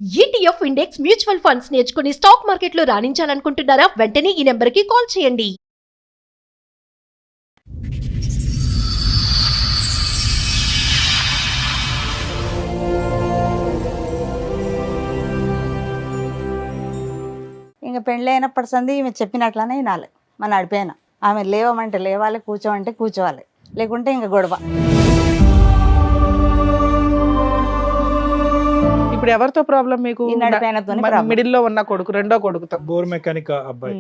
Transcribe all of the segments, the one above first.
ETF index mutual funds నేర్చుకుని stock మార్కెట్లో రాణించాలనుకుంటున్నారా? వెంటనే ఈ నెంబర్కి కాల్ చేయండి. ఇంక పెళ్ళి అయినప్పటి సంది ఈమె చెప్పినట్లనే వినాలి. మన నడిపోయిన ఆమె లేవమంటే లేవాలి, కూర్చోమంటే కూర్చోవాలి, లేకుంటే ఇంక గొడవ. ఇప్పుడు ఎవరితో ప్రాబ్లం మీకు? ఈ నడిపోయినతోనే problem. మిడిల్ లో ఉన్న కొడుకు, రెండో కొడుకుతో. బోర్ మెకానిక్ అబ్బాయి.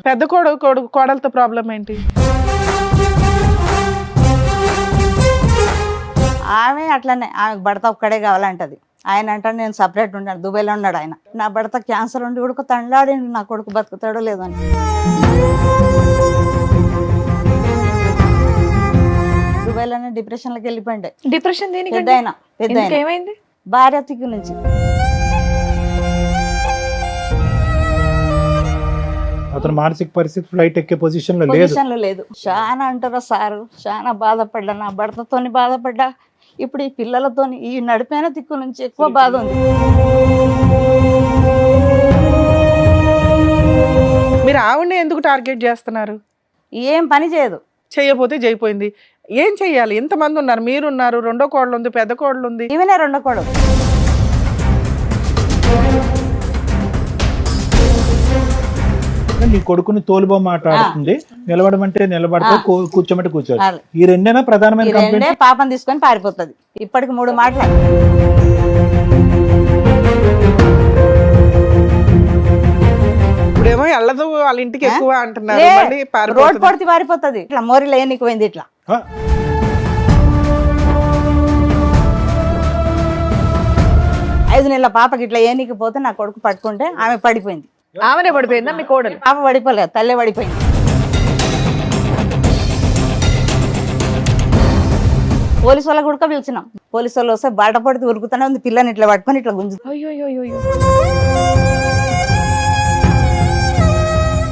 పెద్ద కోడలతో ప్రాబ్లం ఏంటి? ఆమె అట్లనే, ఆమెకు భర్త ఒక్కడే కావాలంటది. ఆయన అంటాడు నేను సపరేట్ ఉన్నాడు, దుబాయ్లో ఉన్నాడు ఆయన. నా భర్త క్యాన్సర్ ఉండి ఉడుకు తండ్లాడిండు, నా కొడుకు బతుకుతాడో లేదో అని. దుబాయ్లోనే డిప్రెషన్లోకి వెళ్ళిపోయిండే. డిప్రెషన్ దేనికి? పెద్ద ఆయన ఏమైంది? భార్య తిక్కు నుంచి. అతను మానసిక పరిస్థితి ఫ్లైట్ ఎక్కే పొజిషన్ లో లేదు. పొజిషన్లో లేదు. చాలా అంటారా సారు, చాలా బాధపడ్డా, నా భర్తతోని బాధపడ్డా, ఇప్పుడు ఈ పిల్లలతోని, ఈ నడిపోయిన దిక్కు నుంచి ఎక్కువ బాధ ఉంది. మీరు ఆవిడని ఎందుకు టార్గెట్ చేస్తున్నారు? ఏం పని చేయదు. చేయకపోతే చేయిపోయింది. ఏం చెయ్యాలి? ఎంతమంది ఉన్నారు? మీరున్నారు, రెండో కోడలు ఉంది, పెద్ద కోడలు ఉంది. ఈమెనే రెండో కొడుకు. నీ కొడుకుని తోలుబొమ్మ మాట్లాడుతుంది, నిలబడమంటే నిలబడతా, కూర్చోమంటే కూర్చోవాలి. ఈ రెండేనా ప్రధానమైన ఈ రెండే కంప్లైంట్? పాపం తీసుకొని పారిపోతుంది. ఇప్పటికి 3 మాటలు. ఇప్పుడేమో వెళ్ళదు వాళ్ళ ఇంటికి ఎక్కువ అంటున్నారు. మళ్ళీ రోడ్ పారిపోతుంది. పొడితే పారిపోతుంది. ఇట్లా మోరీలో ఏనికి పోయింది. ఇట్లా ఆ, 5 నెలల పాపకి ఇట్లా ఏనికి పోతే నా కొడుకు పట్టుకుంటే ఆమె పడిపోయింది. ఆమెనే పడిపోయిందా మీ కోడలు? పాప పడిపోలేదు, తల్లే పడిపోయింది. పోలీసు వాళ్ళ కూడా పిలిచినాం. పోలీసు వాళ్ళు వస్తే బాట పడితే ఉరుకుతూనే ఉంది. పిల్లని ఇట్లా పట్టుకొని ఇట్లా గుంజు. అయ్యో.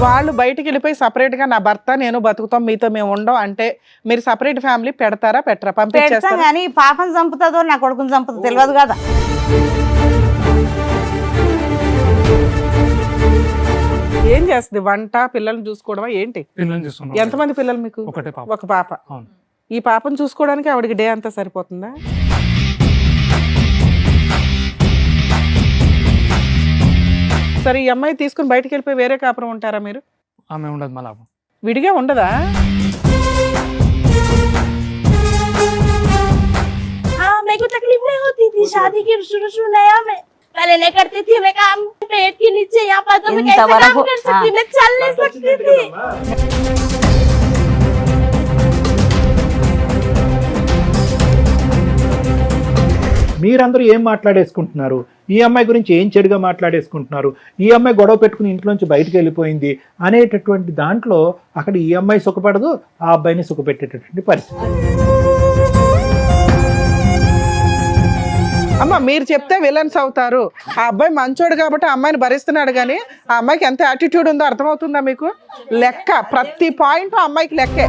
వాళ్ళు బయటికి వెళ్ళిపోయి సపరేట్ గా నా భర్త నేను బతుకుతాం, మీతో మేము ఉండం అంటే మీరు సపరేట్ ఫ్యామిలీ పెడతారా పెట్టరా? పెడతాం పంపించేస్తారా? కానీ పాపను చంపుతుందో నా కొడుకుని చంపుతుందో తెలియదు కదా. ఏం చేస్తుంది? వంట, పిల్లల్ని చూసుకోవడమా ఏంటి? పిల్లల్ని చూస్తున్నాం. ఎంతమంది పిల్లలు మీకు? ఒకటే పాప. ఒక పాప. అవును. ఈ పాపను చూసుకోవడానికి ఆవిడకి డే అంతా సరిపోతుందా? సరే, ఈ అమ్మాయి తీసుకుని బయటికి వెళ్ళిపోయి వేరే కాపురం ఉంటారా మీరు? ఆమె ఉండదు మళ్ళా. విడిగా ఉండదా? हाँ मेरे को तकलीफ नहीं होती थी शादी की शुरू नया में पहले नहीं करती थी मैं काम पेट के नीचे यहाँ पर तो मैं कैसे काम कर सकती मैं चल नहीं सकती थी। మీరందరూ ఏం మాట్లాడేసుకుంటున్నారు? ఈ అమ్మాయి గురించి ఏం చెడుగా మాట్లాడేసుకుంటున్నారు? ఈ అమ్మాయి గొడవ పెట్టుకుని ఇంట్లోంచి బయటకు వెళ్ళిపోయింది అనేటటువంటి దాంట్లో అక్కడ ఈ అమ్మాయి సుఖపడదు, ఆ అబ్బాయిని సుఖపెట్టేటటువంటి పరిస్థితి. అమ్మ మీరు చెప్తే విలన్స్ అవుతారు. ఆ అబ్బాయి మంచోడు కాబట్టి ఆ అమ్మాయిని భరిస్తున్నాడు, కానీ ఆ అమ్మాయికి ఎంత యాటిట్యూడ్ ఉందో అర్థమవుతుందా మీకు? లెక్క, ప్రతి పాయింట్ ఆ అమ్మాయికి లెక్కే.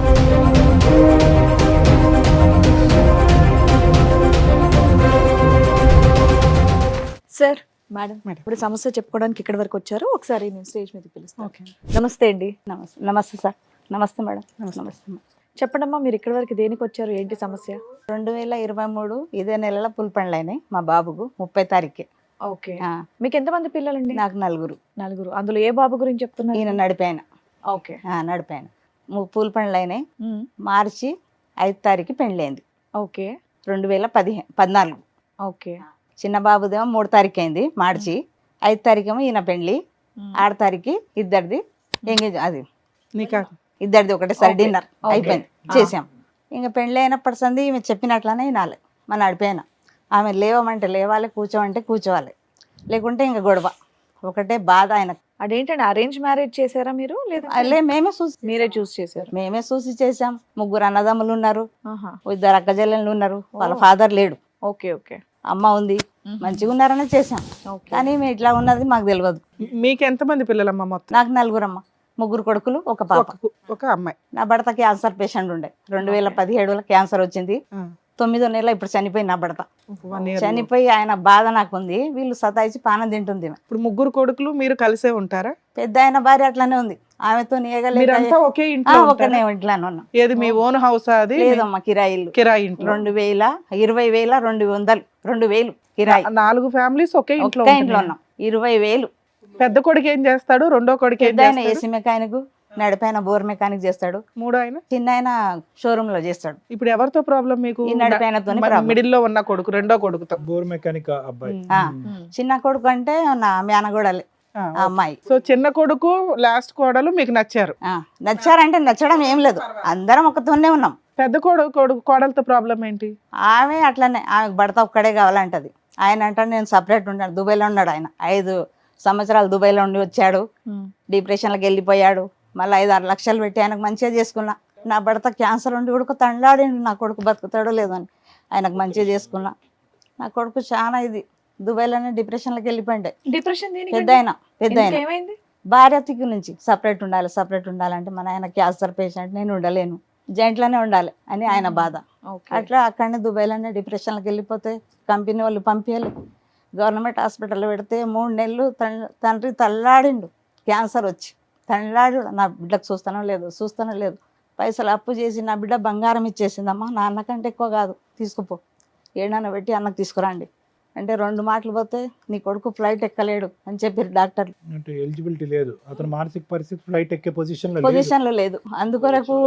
సార్, మేడం ఇప్పుడు సమస్య చెప్పుకోవడానికి ఇక్కడ వరకు వచ్చారు. ఒకసారి నేను స్టేజ్ మీద పిలుస్తాను. నమస్తే అండి. నమస్తే. నమస్తే సార్. నమస్తే మేడం. నమస్తే. చెప్పండమ్మా, మీరు ఇక్కడ వరకు దేనికి వచ్చారు? ఏంటి సమస్య? 2023 ఇదే నెలలో పులిపండ్లు అయినాయి మా బాబుకు 30 తారీఖు. ఓకే. మీకు ఎంతమంది పిల్లలండి? నాకు 4. నలుగురు. అందులో ఏ బాబు గురించి చెప్తున్నారు? ఈయన నడిపాయన. ఓకే. నడిపాయన. 3 పూలపండ్లు అయినాయి. మార్చి 5 తారీఖు పెళ్ళైంది. ఓకే. 2014. ఓకే. చిన్న బాబుదేమో 3 తారీఖు అయింది మార్చి. 5 తారీఖు ఏమో ఈయన పెళ్ళి. 6 తారీఖు ఇద్దరిది ఎంగేజ్, అది నీకా ఇద్దరిది ఒకటేసారి డిన్నర్ అయిపోయింది, చేసాం. ఇంకా పెళ్ళి అయినప్పటి సంది ఈమె చెప్పినట్లనే వినాలి. మన నడిపోయిన ఆమె లేవమంటే లేవాలి, కూర్చోమంటే కూర్చోవాలి, లేకుంటే ఇంకా గొడవ. ఒకటే బాధ ఆయన. అదేంటండి, అరేంజ్ మ్యారేజ్ చేశారా మీరు? లేదా మీరే చూసి చేశారు? మేమే చూసి చేసాం. 3 అన్నదమ్ములు ఉన్నారు, ఆహా. 2 అక్కజల్లెళ్ళు ఉన్నారు. వాళ్ళ ఫాదర్ లేడు, ఓకే. ఓకే. అమ్మ ఉంది. మంచిగా ఉన్నారనే చేసాం, కానీ మేము ఇట్లా ఉన్నది మాకు తెలియదు. మీకు ఎంతమంది పిల్లలమ్మా మొత్తం? నాకు 4 అమ్మ, 3 కొడుకులు, 1 పాప. ఒక అమ్మాయి. నా భర్త క్యాన్సర్ పేషెంట్ ఉండే. 2017లో క్యాన్సర్ వచ్చింది. 9వ నెల ఇప్పుడు చనిపోయి నా భర్త 1 year. చనిపోయి ఆయన బాధ నాకుంది, వీళ్ళు సతాయిచి పానం తింటుంది ఈమె. ఇప్పుడు 3 కొడుకులు మీరు కలిసే ఉంటారా? పెద్ద ఆయన భార్య అట్లనే ఉంది, ఆమెతో మీరంతా ఒకే ఇంట్లో ఒకనే ఉంటారా? ఇంట్లోనే ఉన్నాం. ఏది మీ ఓన్ హౌస్? అది లేదమ్మా, కిరాయి ఇల్లు. కిరాయి ఇంట్లో. 20,000 20,000 2,000 కిరాయి. 4 ఫ్యామిలీస్ ఒకే ఇంట్లో ఒక్క ఇంట్లో ఉంటున్నాయి. ఉన్నాం. 20,000. పెద్ద కొడుకు ఏం చేస్తాడు? రెండో కొడుకు ఏం పెద్ద ఆయన చేస్తాడు? ఏసీ మెకానిక్, నడిపైన బోర్ మెకానిక్ చేస్తాడు. మూడో ఆయన చిన్న ఆయన షోరూమ్ లో చేస్తాడు. ఇప్పుడు ఎవరితో ప్రాబ్లం మీకు? ఈ నడిపైనతోనే problem. మిడిల్ లో ఉన్న కొడుకు, రెండో కొడుకుతో. బోర్ మెకానిక్ అబ్బాయి. ఆ, చిన్న కొడుకు అంటే నా మేనగోడలే ఆ, ఆ అమ్మాయి. సో చిన్న కొడుకు లాస్ట్ కోడలు మీకు నచ్చారు. ఆ, నచ్చారంటే నచ్చడం ఏం లేదు, అందరం ఒకతోనే ఉన్నాం. పెద్ద కోడలతో ప్రాబ్లం ఏంటి? ఆమె అట్లనే, ఆమెకు భర్త ఒక్కడే కావాలంటది. ఆయన అంటే నేను సపరేట్ ఉంటాను. దుబాయ్లో ఉన్నాడు ఆయన, 5 సంవత్సరాలు దుబాయ్లో ఉండి వచ్చాడు, డిప్రెషన్లోకి వెళ్ళిపోయాడు. మళ్ళీ 5-6 లక్షలు పెట్టి ఆయనకు మంచిగా చేసుకున్నా. నా భర్త క్యాన్సర్ ఉండి కొడుకు తండ్లాడిండు, నా కొడుకు బతుకుతాడో లేదో అని ఆయనకు మంచిగా చేసుకున్నా. నా కొడుకు చాలా ఇది దుబాయ్లోనే డిప్రెషన్లోకి వెళ్ళిపోయిండే. డిప్రెషన్ పెద్ద ఆయన ఏమైంది? భార్య తిక్కు నుంచి సపరేట్ ఉండాలంటే మన ఆయన క్యాన్సర్ పేషెంట్, నేను ఉండలేను, జాయింట్లోనే ఉండాలి అని ఆయన బాధ. అట్లా అక్కడనే దుబాయ్లోనే డిప్రెషన్లోకి వెళ్ళిపోతే కంపెనీ వాళ్ళు పంపించాలి. గవర్నమెంట్ హాస్పిటల్లో పెడితే 3 నెలలు తండ్రి తల్లాడిండు, క్యాన్సర్ వచ్చి తల్లాడు. నా బిడ్డకు చూస్తానో లేదు. పైసలు అప్పు చేసి నా బిడ్డ బంగారం ఇచ్చేసిందమ్మా, నా అన్నకంటే ఎక్కువ కాదు, తీసుకుపో, ఏడన్నా పెట్టి అన్నకు తీసుకురండి అంటే 2 మాటలు పోతే నీ కొడుకు ఫ్లైట్ ఎక్కలేడు అని చెప్పారు డాక్టర్లు. అంటే ఎలిజిబిలిటీ లేదు, అతను మానసిక పరిస్థితి ఫ్లైట్ ఎక్కే పొజిషన్ లో లేదు. అందుకొరకు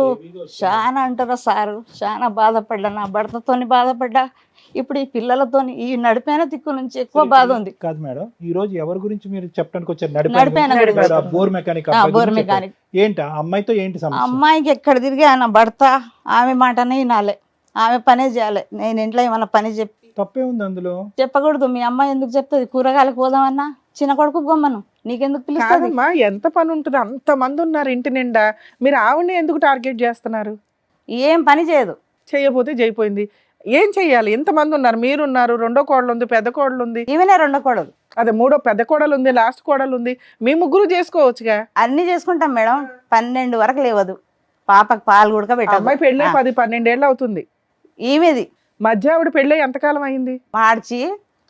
చాలా అంటారా సారు, చాలా బాధపడ్డా, నా భర్తతోని బాధపడ్డా, ఇప్పుడు ఈ పిల్లలతోని ఈ నడిపైన దిక్కు నుంచి ఎక్కువ బాధ ఉంది. కాదు మేడం, ఈ రోజు ఎవరి గురించి మీరు చెప్పడానికి వచ్చారు? నడిపైన గురించి. Bore mechanic. Bore mechanic. ఏంటి ఆ అమ్మాయితో ఏంటి సమస్య? అమ్మాయికి ఎక్కడ తిరిగి ఆయన భర్త ఆమె మాటనే వినాలి, ఆమె పనే చేయాలి. నేను ఇంట్లో ఏమన్నా పని తప్పే ఉంది అందులో? చెప్పకూడదు. మీ అమ్మాయి ఎందుకు చెప్తుంది? కూరగాయలకు పోదామన్నా చిన్న కొడుకు గమ్మను, నీకెందుకు పిలుస్తుంది? కాదమ్మా, ఎంత పని ఉంటుంది? అంత మంది ఉన్నారు ఇంటి నిండా, మీరు ఆవిడని ఎందుకు టార్గెట్ చేస్తున్నారు? ఏం పని చేయదు. చేయకపోతే చేయిపోయింది. ఏం చెయ్యాలి? ఎంతమంది ఉన్నారు? మీరున్నారు, రెండో కోడలు ఉంది, పెద్ద కోడలు ఉంది, ఈమెనే 2 కోడలు, అదే మూడో పెద్ద కోడలు ఉంది, లాస్ట్ కోడలు ఉంది. మీ ముగ్గురు చేసుకోవచ్చుగా. అన్ని చేసుకుంటాం మేడం. 12 వరకు లేవదు, పాపకు పాలు కూడా పెట్టదు. అమ్మాయి పెళ్ళి 10-12 ఏళ్ళు అవుతుంది. ఈమెది మధ్య ఆవిడ పెళ్ళి ఎంతకాలం అయింది? మార్చి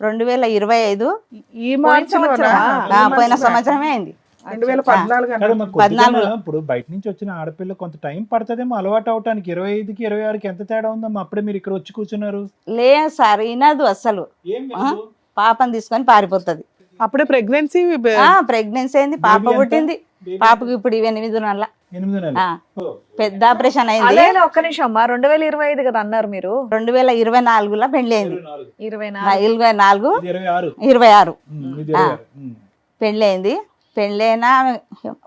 2025. ఈ మార్చిలోనా? పోయిన సంవత్సరమే అయింది. 2014 కదా మరి కొద్దిగా ఇప్పుడు బయట నుంచి వచ్చిన ఆడపిల్ల కొంత టైం పడుతుందేమో అలవాటు అవటానికి. 25కి 26కి ఎంత తేడా ఉందమ్మా? అప్పుడే మీరు ఇక్కడ వచ్చి కూర్చున్నారు. లేదు సార్, వినదు అసలు. పాపని తీసుకొని పారిపోతుంది. అప్పుడే ప్రెగ్నెన్సీ ప్రెగ్నెన్సీ అయింది, పాప పుట్టింది. పాపకు ఇప్పుడు 8 నెలల 8 నెలలు. పెద్ద ఆపరేషన్ అయింది. అదే ఒక్క నిమిషం అమ్మా, 2025 కదా అన్నారు మీరు? 2024లో పెళ్లి అయింది. 24 26 పెళ్లి అయింది. పెళ్ళైనా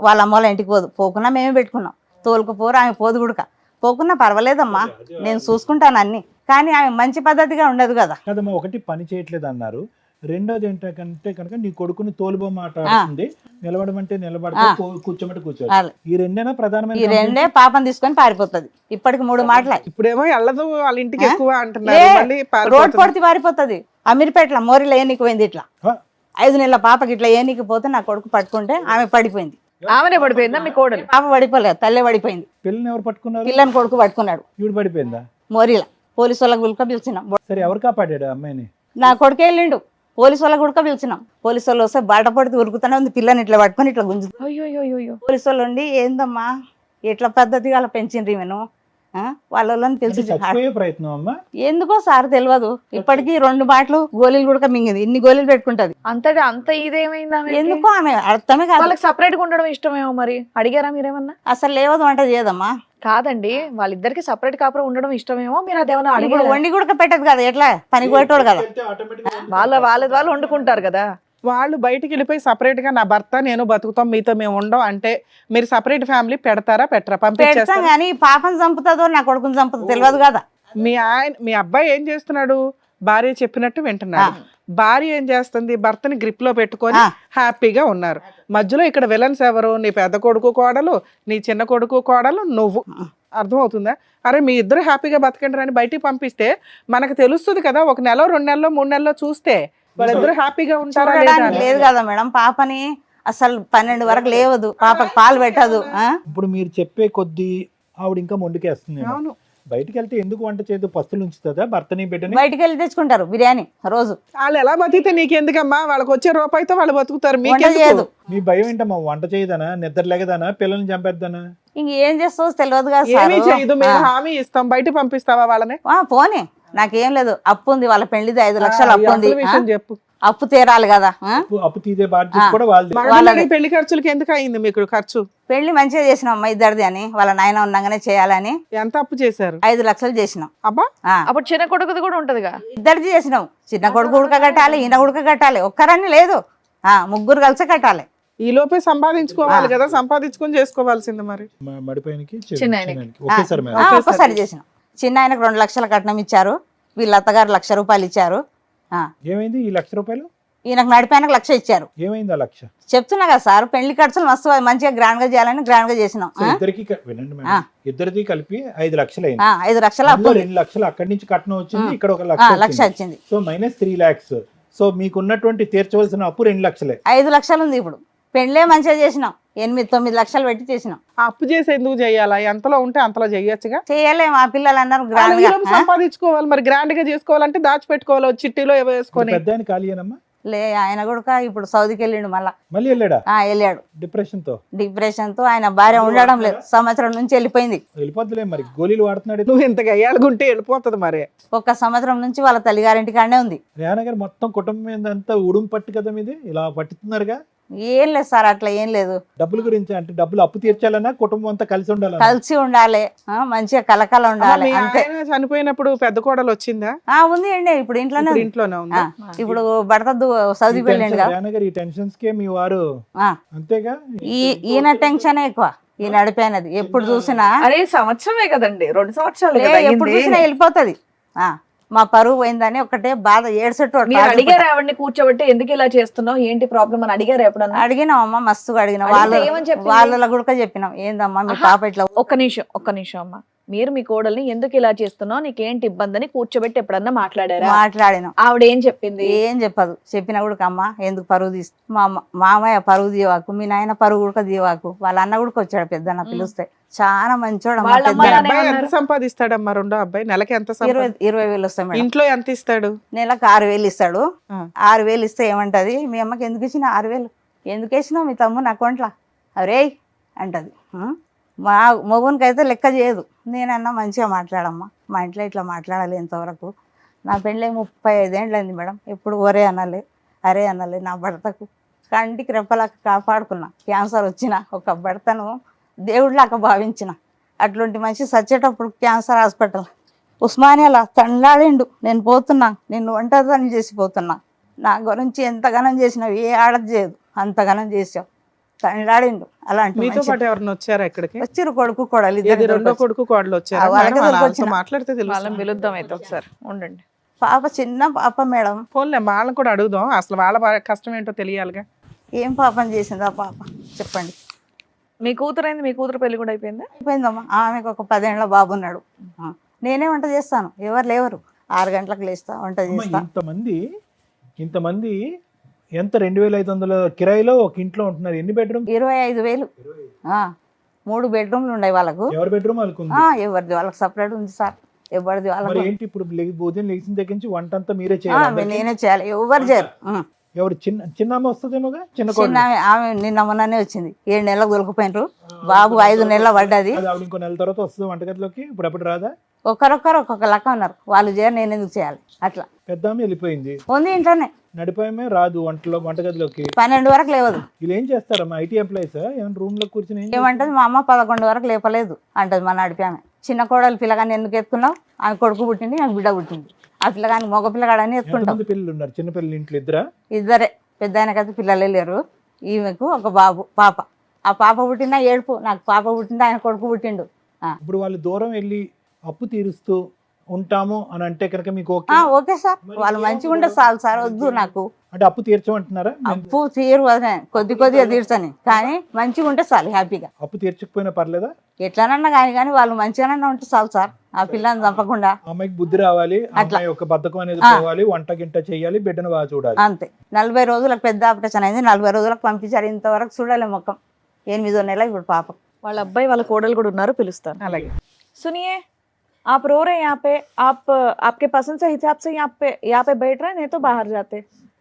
వాళ్ళ అమ్మోళ్ళ ఇంటికి పోకున్నా మేమే పెట్టుకున్నాం. తోలుకుపోరు, ఆమె పోదు గుడక. పోకున్నా పర్వాలేదమ్మా, నేను చూసుకుంటాను అన్ని. కానీ ఆమె మంచి పద్ధతిగా ఉండదు కదా. కదమ్మా, ఒకటి పని చేయట్లేదు అన్నారు. రెండోది ఏంటంటే కనుక నీ కొడుకుని తోలుబొమ్మాటుంది, నిలబడమంటే నిలబడతా, కూర్చోమంటే కూర్చోవాలి. ఈ రెండేనా ప్రధానమైన? ఈ రెండే. పాపం తీసుకొని పారిపోతుంది. ఇప్పటికి 3 మాటలు. ఇప్పుడేమో వెళ్ళదు వాళ్ళ ఇంటికి ఎక్కువ అంటున్నారు. రోడ్ పొడితే పారిపోతుంది. అమీర్పేటలో మోరీలో ఏనికి పోయింది. ఇట్లా 5 నెలల పాపకి ఇట్లా ఏనికి పోతే నా కొడుకు పట్టుకుంటే ఆమె పడిపోయింది. ఆమెనే పడిపోయిందా మీ కోడలు? పాప పడిపోలేదు, తల్లే పడిపోయింది. పిల్లని ఎవరు పట్టుకున్నారు? పిల్లని కొడుకు పట్టుకున్నాడు. ఈవిడ పడిపోయిందా? మోరీలా పోలీసు వాళ్ళకి గుల్క పిలిచినాం. సరే, ఎవరు కాపాడాడు అమ్మాయిని? నా కొడుకే వెళ్ళిండు. పోలీసు వాళ్ళకి గుడక పిలిచినాం. పోలీసు వాళ్ళు వస్తే బాట పడితే ఉరుకుతూనే ఉంది. పిల్లని ఇట్లా పట్టుకొని ఇట్లా గుంజు. అయ్యో. పోలీసు వాళ్ళు ఉండి ఏందమ్మా ఎట్లా పద్ధతిగా అలా పెంచిండ్రి ఈమెను, వాళ్ళని తెలిసి చచ్చిపోయే ప్రయత్నం అమ్మా? ఎందుకో సార్ తెలియదు. ఇప్పటికీ 2 బాటలు గోళీలు కూడా మింగింది. ఇన్ని గోళీలు పెట్టుకుంటది. అంత ఇదేమైందా? ఎందుకో ఆమె అర్థమే కాదు. వాళ్ళకి సపరేట్ గా ఉండడం ఇష్టమేమో. మరి అడిగారా మీరేమన్నా? అసలు లేవదు వంట చేయదమ్మా. కాదండి, వాళ్ళిద్దరికి సపరేట్ కాపురం ఉండడం ఇష్టమేమో. మీరు అదేమన్నా అడిగారు? వండి కూడా పెట్టదు కదా, ఎట్లా పని కొట్టేవాడు కదా. వాళ్ళు వండుకుంటారు కదా. వాళ్ళు బయటికి వెళ్ళిపోయి సపరేట్ గా నా భర్త నేను బతుకుతాం, మీతో మేము ఉండం అంటే మీరు సపరేట్ ఫ్యామిలీ పెడతారా పెట్టరా? పెడతాం పంపించేస్తాం. కానీ పాపం చంపుతుందో నా కొడుకుని చంపుతుందో తెలియదు కదా. మీ అబ్బాయి ఏం చేస్తున్నాడు? భార్య చెప్పినట్టు వింటున్నాడు. భార్య ఏం చేస్తుంది? భర్తని గ్రిప్ లో పెట్టుకొని హ్యాపీగా ఉన్నారు. మధ్యలో ఇక్కడ విలన్స్ ఎవరు? నీ పెద్ద కొడుకు కోడలు, నీ చిన్న కొడుకు కోడలు, నువ్వు. అర్థమవుతుందా? అరే మీ ఇద్దరు హ్యాపీగా బతకండి అని బయటికి పంపిస్తే మనకు తెలుస్తుంది కదా. 1 నెల 2 నెలలో 3 నెలలో చూస్తే వాళ్ళిద్దరు హ్యాపీగా ఉంటారా? లేదు కదా మేడం. పాపని అసలు 12 వరకు లేవదు, పాపకు పాలు పెట్టదు. ఇప్పుడు మీరు చెప్పే కొద్దీ ఆవిడ ఇంకా మొండికేస్తుంది. బయటికి వెళ్తే ఎందుకు వంట చేయదు? పస్తులు ఉంచుతుందా భర్తని బిడ్డని? బయటికి వెళ్ళి తెచ్చుకుంటారు బిర్యానీ రోజు. వాళ్ళు ఎలా బతికితే నీకెందుకమ్మా? వాళ్ళకి వచ్చే రూపాయితో వాళ్ళు బతుకుతారు, వంట మీకెందుకు? చేయదు. మీ భయం ఏంటమ్మా? వంట చేయదనా, నిద్ర లేగదనా, పిల్లల్ని చంపేద్దానా? ఇంక ఏం చేస్తావు తెలియదు కదా ఏమీ సారు. చేయదు, మేము హామీ ఇస్తాం. బయట పంపిస్తావా వాళ్ళని? పోనీ, నాకేం లేదు. అప్పు ఉంది, వాళ్ళ పెళ్లిది 5 లక్షలు అప్పు ఉంది. అసలు విషయం చెప్పు. అప్పు తీరాలి కదా. అప్పు తీసే బాధ్యత కూడా వాళ్ళది. మగపిల్లకి పెళ్లి ఖర్చులకి ఎందుకు అయింది మీకు ఖర్చు? పెళ్లి మంచిగా చేసినాం అమ్మ ఇద్దరిది అని, వాళ్ళ నాయన ఉండగానే చేయాలని ఎంత అప్పు చేశారు? 5 లక్షలు చేసినాం. అబ్బా, అప్పుడు చిన్న కొడుకుది కూడా ఉంటదిగా. ఇద్దరిది చేసినాం. చిన్న కొడుకు ఉడక కట్టాలి, ఈయన ఉడక కట్టాలి. ఒక్కరని లేదు, ముగ్గురు కలిసి కట్టాలి. ఈ లోపే సంపాదించుకోవాలి కదా, సంపాదించుకొని చేసుకోవాల్సింది మరి. మడిపోయినకి చిన్న ఆయనకి. ఒకేసారి మేడం. ఒక్కసారి చేసినాం. చిన్న ఆయనకు 2 లక్షల కట్నం ఇచ్చారు, వీళ్ళ అత్తగారు 1,00,000 రూపాయలు ఇచ్చారు. ఏమైంది ఈ 1,00,000 రూపాయలు? ఈయనకు నడిపోయినకు 1,00,000 ఇచ్చారు. ఏమైంది ఆ 1,00,000? చెప్తున్నా కదా సార్, పెళ్లి ఖర్చులు మస్తు మంచిగా గ్రాండ్ గా చేయాలని గ్రాండ్ గా చేసినాం. ఇద్దరికి వినండి మేడం, ఇద్దరిది కలిపి 5 లక్షలు అయింది. 5 లక్షలు అప్పు, 2 లక్షలు అక్కడి నుంచి కట్నం వచ్చింది, ఇక్కడ 1 లక్ష లక్ష వచ్చింది. So minus 3 lakhs. సో మీకున్నటువంటి తీర్చవలసిన అప్పు 2 లక్షలే. 5 లక్షలు ఉంది ఇప్పుడు. పెళ్లే మంచిగా చేసినాం, 8-9 లక్షలు పెట్టి చేసినాం. ఆ అప్పు చేసి ఎందుకు చెయ్యాలా? ఎంతలో ఉంటే అంతలో చెయ్యొచ్చుగా. చేయలేము, ఆ పిల్లలు అన్నారు వాళ్ళు గ్రాండ్ ఈ గా. లోపు సంపాదించుకోవాలి మరి. గ్రాండ్ గా చేసుకోవాలంటే దాచిపెట్టుకోవాలి, చిట్టీలో ఏవో వేసుకొని. పెద్ద ఆయన ఖాళీయేనమ్మా? లే, ఆయన కూడా ఇప్పుడు సౌదీకి వెళ్ళిండు మళ్ళా. మళ్ళీ వెళ్ళాడా? వెళ్ళాడు. డిప్రెషన్ తో? డిప్రెషన్ తో ఆయన భార్య ఉండడం లేదు, సంవత్సరం నుంచి వెళ్ళిపోయింది. వెళ్ళిపోద్దులే మరి, గోళీలు వాడుతున్నాడు. నువ్వు ఇంతగా ఏళ్ళగుంటే వెళ్ళిపోతుంది మరి. 1 సంవత్సరం నుంచి వాళ్ళ తల్లిగారింటి కాడనే ఉంది. రేనా గారు మొత్తం కుటుంబం మీద అంతా ఉడుం పట్టు కదా మీది, ఇలా పట్టుతున్నారుగా. ఏం లేదు సార్, అట్లా ఏం లేదు. డబ్బుల గురించి అంటే డబ్బులు అప్పు తీర్చాలన్నా కుటుంబం అంతా కలిసి ఉండాలన్నా? కలిసి ఉండాలి, మంచిగా కలకల ఉండాలి మీ అంతే. ఆయన చనిపోయినప్పుడు పెద్ద కోడలు వచ్చిందా? ఉంది అండి, ఇప్పుడు ఇంట్లోనే ఇప్పుడు ఉంది. ఇంట్లోనే ఉందా? ఇప్పుడు భర్త సౌదీ వెళ్ళిండు కదా. రేనా గారు ఈ టెన్షన్స్ కే మీ వారు అంతేగా. ఈయన టెన్షన్ ఎక్కువ, ఈయన నడిపోయినది. ఎప్పుడు చూసినా అరే సంవత్సరమే కదండి, 2 సంవత్సరాలు ఎప్పుడు చూసినా వెళ్ళిపోతుంది. మా పరువు పోయిందని ఒకటే బాధ, ఏడ్సట్టు. మీరు అడిగారు ఆవిడని కూర్చోబెట్టి ఎందుకు ఇలా చేస్తున్నావు, ఏంటి ప్రాబ్లం అని అడిగారు ఎప్పుడన్నా? అడిగినాం అమ్మ, మస్తుగా అడిగినాం. అడిగితే ఏమని చెప్పింది? వాళ్ళ కూడా చెప్పినాం, ఏందమ్మా మీ పాప ఇట్లా. ఒక్క నిమిషం అమ్మ, మీరు మీ కోడల్ని ఎందుకు ఇలా చేస్తున్నావు, నీకేంటి ఇబ్బంది అని కూర్చోబెట్టి ఎప్పుడన్నా మాట్లాడారా? మాట్లాడినాం. ఆవిడ ఏం చెప్పింది? ఏం చెప్పదు. చెప్పినా కూడా అమ్మ ఎందుకు పరువు తీస్తు, మా మామయ్య పరువు తీయవాకు, మీ నాయన పరువు కూడా తీయవాకు. వాళ్ళ అన్న కూడా వచ్చాడు, పెద్దన్న పిలుస్తే. చాలా మంచోడు. వాళ్ళ అమ్మ మీ నాన్న అబ్బాయి ఎంత ఏమన్నారు? సంపాదిస్తాడమ్మా? రెండో అబ్బాయి నెలకి ఎంత 20,000 వస్తాయి మేడం. ఇంట్లో ఎంత ఇస్తాడు? నెలకు 6,000 ఇస్తాడు. ఆ. 6,000 ఇస్తే ఏమంటది, మీ అమ్మకి ఎందుకు ఇచ్చిన 6,000, ఎందుకు వేసినావు మీ తమ్ముని అకౌంట్లో అరే అంటది. మా మొగునికి అయితే లెక్క చేయదు. నేనన్నా మంచిగా మాట్లాడమ్మా, మా ఇంట్లో ఇట్లా మాట్లాడాలి ఎంతవరకు. నా పెళ్ళి 35 ఏళ్ళు అయింది మేడం, ఎప్పుడు ఒరే అనాలి అరే అనాలి. నా భర్తకు కంటికి రెప్పలాగా కాపాడుకున్నా. క్యాన్సర్ వచ్చిన ఒక భర్తను దేవుడిలాగా భావించిన. అట్లాంటి మనిషి సచ్చేటప్పుడు క్యాన్సర్ హాస్పిటల్ ఉస్మానియాలో తండ్లాడిండు. నేను పోతున్నా, నిన్ను ఒంటరిదాన్ని చేసిపోతున్నా. నా గురించి ఎంతగానం చేసినావు, ఏ ఆడది చేయదు, అంతగానం చేసావు. తండ్లాడిండు. అలాంటి మీతో పాటు ఎవరైనా వచ్చారా ఇక్కడికి? వచ్చిరు, కొడుకు కోడలు ఏది రెండో కొడుకు కోడలు వచ్చారా? వాళ్ళకే మేడం, వాళ్ళతో దొరికొచ్చిన. మాట్లాడితే వాళ్ళని తెలుసు. పిలుద్దాం అయితే ఒకసారి, ఉండండి. పాప చిన్న పాప మేడం. ఫోన్లే, వాళ్ళని కూడా అడుగుదాం. అసలు వాళ్ళ కష్టం ఏంటో తెలియాలిగా. ఏం పాపం చేసిందా పాప చెప్పండి. మీ కూతురైంది, మీ కూతురు పెళ్లి కూడా అయిపోయిందా? అయిపోయిందమ్మా. ఆమెకు ఒక 10 ఏళ్ళ బాబు ఉన్నాడు. నేనే వంట చేస్తాను, ఎవరు లేవరు. 6 గంటలకు లేస్తా, వంట అమ్మ, చేస్తా. ఇంతమంది ఎంత 2,500 కిరాయిలో ఒక ఇంట్లో ఉంటున్నారు. ఎన్ని బెడ్రూమ్? 25,000. 3 బెడ్రూమ్లు ఉన్నాయి వాళ్ళకు. ఎవరి బెడ్రూమ్ వాళ్ళకు ఉంది? ఎవరిది వాళ్ళకి సపరేట్ ఉంది సార్, ఎవరిది మరి వాళ్ళకు. ఏంటి ఇప్పుడు ఉదయం లేచిన దగ్గర నుంచి వంట అంతా మీరే చేయాలి? నేనే చేయాలి, ఎవరు చేయరు. ఎవరు చిన్నమ్మ వస్తుందేమోగా? చిన్న చిన్న ఆమె నిన్న మొన్ననే వచ్చింది, 7 నెలలకు దొరికిపోయినరు. బాబు 5 నెలల పడ్డది. ఆవిడ ఇంకో నెల తర్వాత వస్తుంది వంటగదిలోకి. ఇప్పుడు ఎప్పుడు రాదా? ఒకరొకరు ఒక్కొక్క లెక్క ఉన్నారు. వాళ్ళు చేయరు, నేను ఎందుకు చేయాలి? అట్లా పెద్ద ఆమె వెళ్ళిపోయింది, ఉంది ఇంట్లోనే. నడిపోయమే రాదు వంటగదిలోకి. 12 వరకు లేవదు. వీళ్ళు ఏం చేస్తారమ్మా? ఐటీ ఎంప్లాయీస్ ఏమైనా రూమ్ లో కూర్చొని ఏం ఏమంటది, మా అమ్మ 11 వరకు లేపలేదు అంటది. మా నడిపి ఆమె. చిన్న కోడలు పిల్లగాని ఎందుకు ఎత్తుకున్నావు, ఆమె కొడుకు పుట్టింది, నాకు బిడ్డ పుట్టింది. ఆ పిల్లగాని మగ పిల్లగాడని ఎత్తుకుంటాం. ఎంతమంది పిల్లలు ఉన్నారు? చిన్న పిల్లలు ఇంట్లో ఇద్దరా? ఇద్దరే. పెద్ద ఆయనకైతే పిల్లలే లేరు. ఈమెకు ఒక బాబు పాప. ఆ పాప పుట్టినా ఏడుపు, నాకు పాప పుట్టింది, ఆయన కొడుకు పుట్టిండు. ఇప్పుడు వాళ్ళు దూరం వెళ్ళి అప్పు తీరుస్తూ ఉంటాము అని అంటే కనుక మీకు ఓకే? ఓకే సార్, వాళ్ళు మంచిగా ఉంటే చాలు సార్, వద్దు నాకు. అంటే అప్పు తీర్చమంటున్నారా? అప్పు తీరు కొద్దిగా తీర్చని, కానీ మంచిగా ఉంటే చాలు, హ్యాపీగా. అప్పు తీర్చకపోయినా పర్లేదా? ఎట్లనన్నా కానీ వాళ్ళు మంచిగానన్నా ఉంటే చాలు సార్, ఆ పిల్లని చంపకుండా. అమ్మాయికి బుద్ధి రావాలి, అమ్మాయి యొక్క బద్ధకం అనేది పోవాలి, వంట గింట చేయాలి, బిడ్డను బాగా చూడాలి. అంతే. 40 రోజులకు పెద్ద ఆపరేషన్ అయింది, 40 రోజులకు పంపించారు. ఇంతవరకు చూడాలి ముఖం. 8వ నెల ఇప్పుడు పాప. వాళ్ళ అబ్బాయి వాళ్ళ కోడలు కూడా ఉన్నారు, పిలుస్తాను. అలాగే. సునియే आप रो रहे हैं यहाँ पे, आप आपके पसंद से हिसाब से यहाँ पे बैठ रहे हैं, नहीं तो बाहर जाते।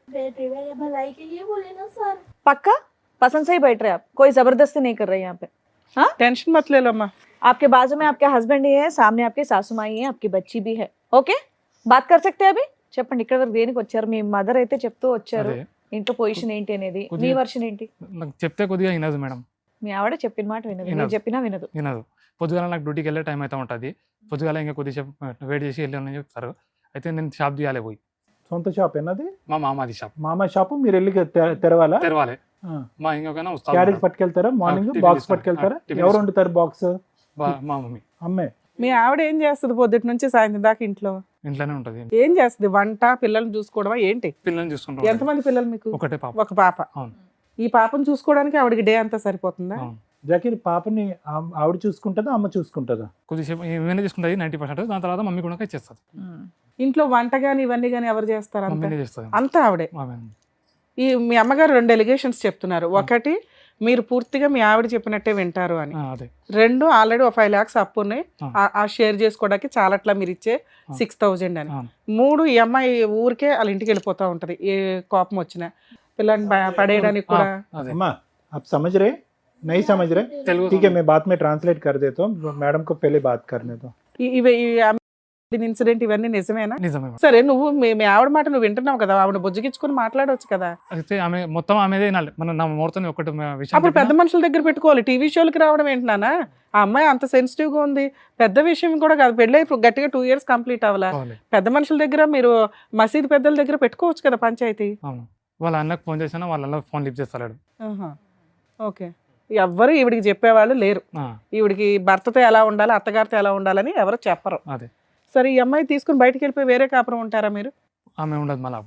बेटे मेरे भलाई के लिए बोले ना सर। पक्का पसंद से ही बैठ रहे हैं आप, कोई जबरदस्ती नहीं कर रहे यहाँ पे? हाँ, టెన్షన్ मत ले लो अम्मा। आपके बाजू में आपके हस्बैंड ही है, सामने आपकी सासू माई है, आपकी बच्ची भी है। ఓకే, బాత్ कर सकते हैं अभी? చెప్పండి, ఇక్కడ వరకు దేనికి వచ్చారు? మీ మదర్ అయితే చెప్తూ వచ్చారు అదే ఇంట్లో పొజిషన్ ఏంటి అనేది. మీ కొద్దిగా- వర్షన్ ఏంటి? నాకు చెప్తే కొద్దిగా వినదు మేడం, మీ ఆవిడ చెప్పిన మాట వినదు, మీరు వినదు. చెప్పినా వినదు. వినదు. పొద్దుగాల నాకు డ్యూటీకి వెళ్ళే టైం అయితే ఉంటుంది, పొద్దుగాల ఇంకా కొద్దిసేపు వెయిట్ చేసి వెళ్ళానని చెప్తారు. అయితే నేను షాప్ తీయాలి పోయి, సొంత షాప్ ఏనది? మా మామాది షాప్ మామ షాపు మీరు వెళ్ళి తెరవాలా? తెరవాలి. ఆ. మా ఇంకొకైనా క్యారేజ్ వస్తాను, పట్టుకెళ్తారా? మార్నింగ్ టిఫిన్ బాక్స్ ఇస్తాను. పట్టుకెళ్తారా? టిఫిన్ ఎవరు ఇస్తాను. వండుతారు బాక్స్? మా మమ్మీ అమ్మే. మీ ఆవిడ ఏం చేస్తుంది పొద్దుటి నుంచి సాయంత్రం దాకా ఇంట్లో? ఇంట్లోనే ఉంటుంది. ఏం చేస్తుంది? వంట, పిల్లల్ని చూసుకోవడమా ఏంటి? పిల్లల్ని చూసుకుంటాం. ఎంతమంది పిల్లలు మీకు? ఒకటే పాప. ఒక పాప. అవును. ఈ పాపను చూసుకోవడానికి ఆవిడకి డే అంతా సరిపోతుందా? అవును. జాకీర్ పాపని ఆవిడ చూసుకుంటుందా అమ్మ చూసుకుంటుందా? కొద్దిసేపు ఏమైనా తీసుకుంటుంది 90%, దాని తర్వాత మమ్మీ కూడా ఇచ్చేస్తుంది. ఇంట్లో వంట గాని ఇవన్నీ గాని ఎవరు చేస్తారు? అంతా మమ్మీనే చేస్తుంది. అంతా ఆవిడే. ఆమె ఈ మీ అమ్మగారు 2 ఎలిగేషన్స్ చెప్తున్నారు. ఒకటి, మీరు పూర్తిగా మీ ఆవిడ చెప్పినట్టే వింటారు అని. అదే 2, ఆల్రెడీ ఒక 5 lakhs అప్పు ఉన్నాయి, ఆ. ఆ షేర్ చేసుకోవడానికి చాలట్లా మీరు ఇచ్చే 6,000 అని. అవును. 3, ఈ అమ్మాయి ఊరికే వాళ్ళ ఇంటికి వెళ్ళిపోతా ఉంటది ఏ కోపం వచ్చినా, పిల్లల్ని పడేయడానికి కూడా. అదే अम्मा आप समझ रहे? नहीं समझ रहे? తెలుగు ठीक है, मैं बाद में ट्रांसलेट कर देता हूँ, मैडम को पहले बात करने दो. ఇవి ఇన్సిడెంట్ ఇవన్నీ నిజమేనా? నిజమే మేడం. సరే, నువ్వు మీ ఆవిడ మాట నువ్వు వింటున్నావు కదా, ఆవిడ బుజ్జగించుకొని మాట్లాడవచ్చు కదా. అయితే ఆమె మొత్తం ఆమెదే వినాలి. మన నా మూర్తని ఒకటి విషయం అప్పుడు పెద్ద చెప్పినా, మనుషుల దగ్గర పెట్టుకోవాలి, టీవీ షోలకి రావడం ఏంటన్నా? ఆ అమ్మాయి అంత సెన్సిటివ్ గా ఉంది, పెద్ద విషయం కూడా కాదు, పెళ్ళి ఇప్పుడు గట్టిగా 2 years కంప్లీట్ అవ్వాలా. కావాలి. పెద్ద మనుషుల దగ్గర మీరు మసీదు పెద్దల దగ్గర పెట్టుకోవచ్చు కదా పంచాయతీ. అవును. వాళ్ళ అన్నకు ఫోన్ చేసినా వాళ్ళ అన్న ఫోన్ లిఫ్ట్ చేస్తాడు. ఓకే, ఎవ్వరు ఈవిడికి చెప్పేవాళ్ళు లేరు. ఆ, ఈవిడికి భర్తతో ఎలా ఉండాలి, అత్తగారితో ఎలా ఉండాలని ఎవరు చెప్పరు. అదే సరే, ఈ అమ్మాయి తీసుకుని బయటికి వెళ్ళిపోయి వేరే కాపురం ఉంటారా మీరు? ఆమె ఉండదు మళ్ళీ.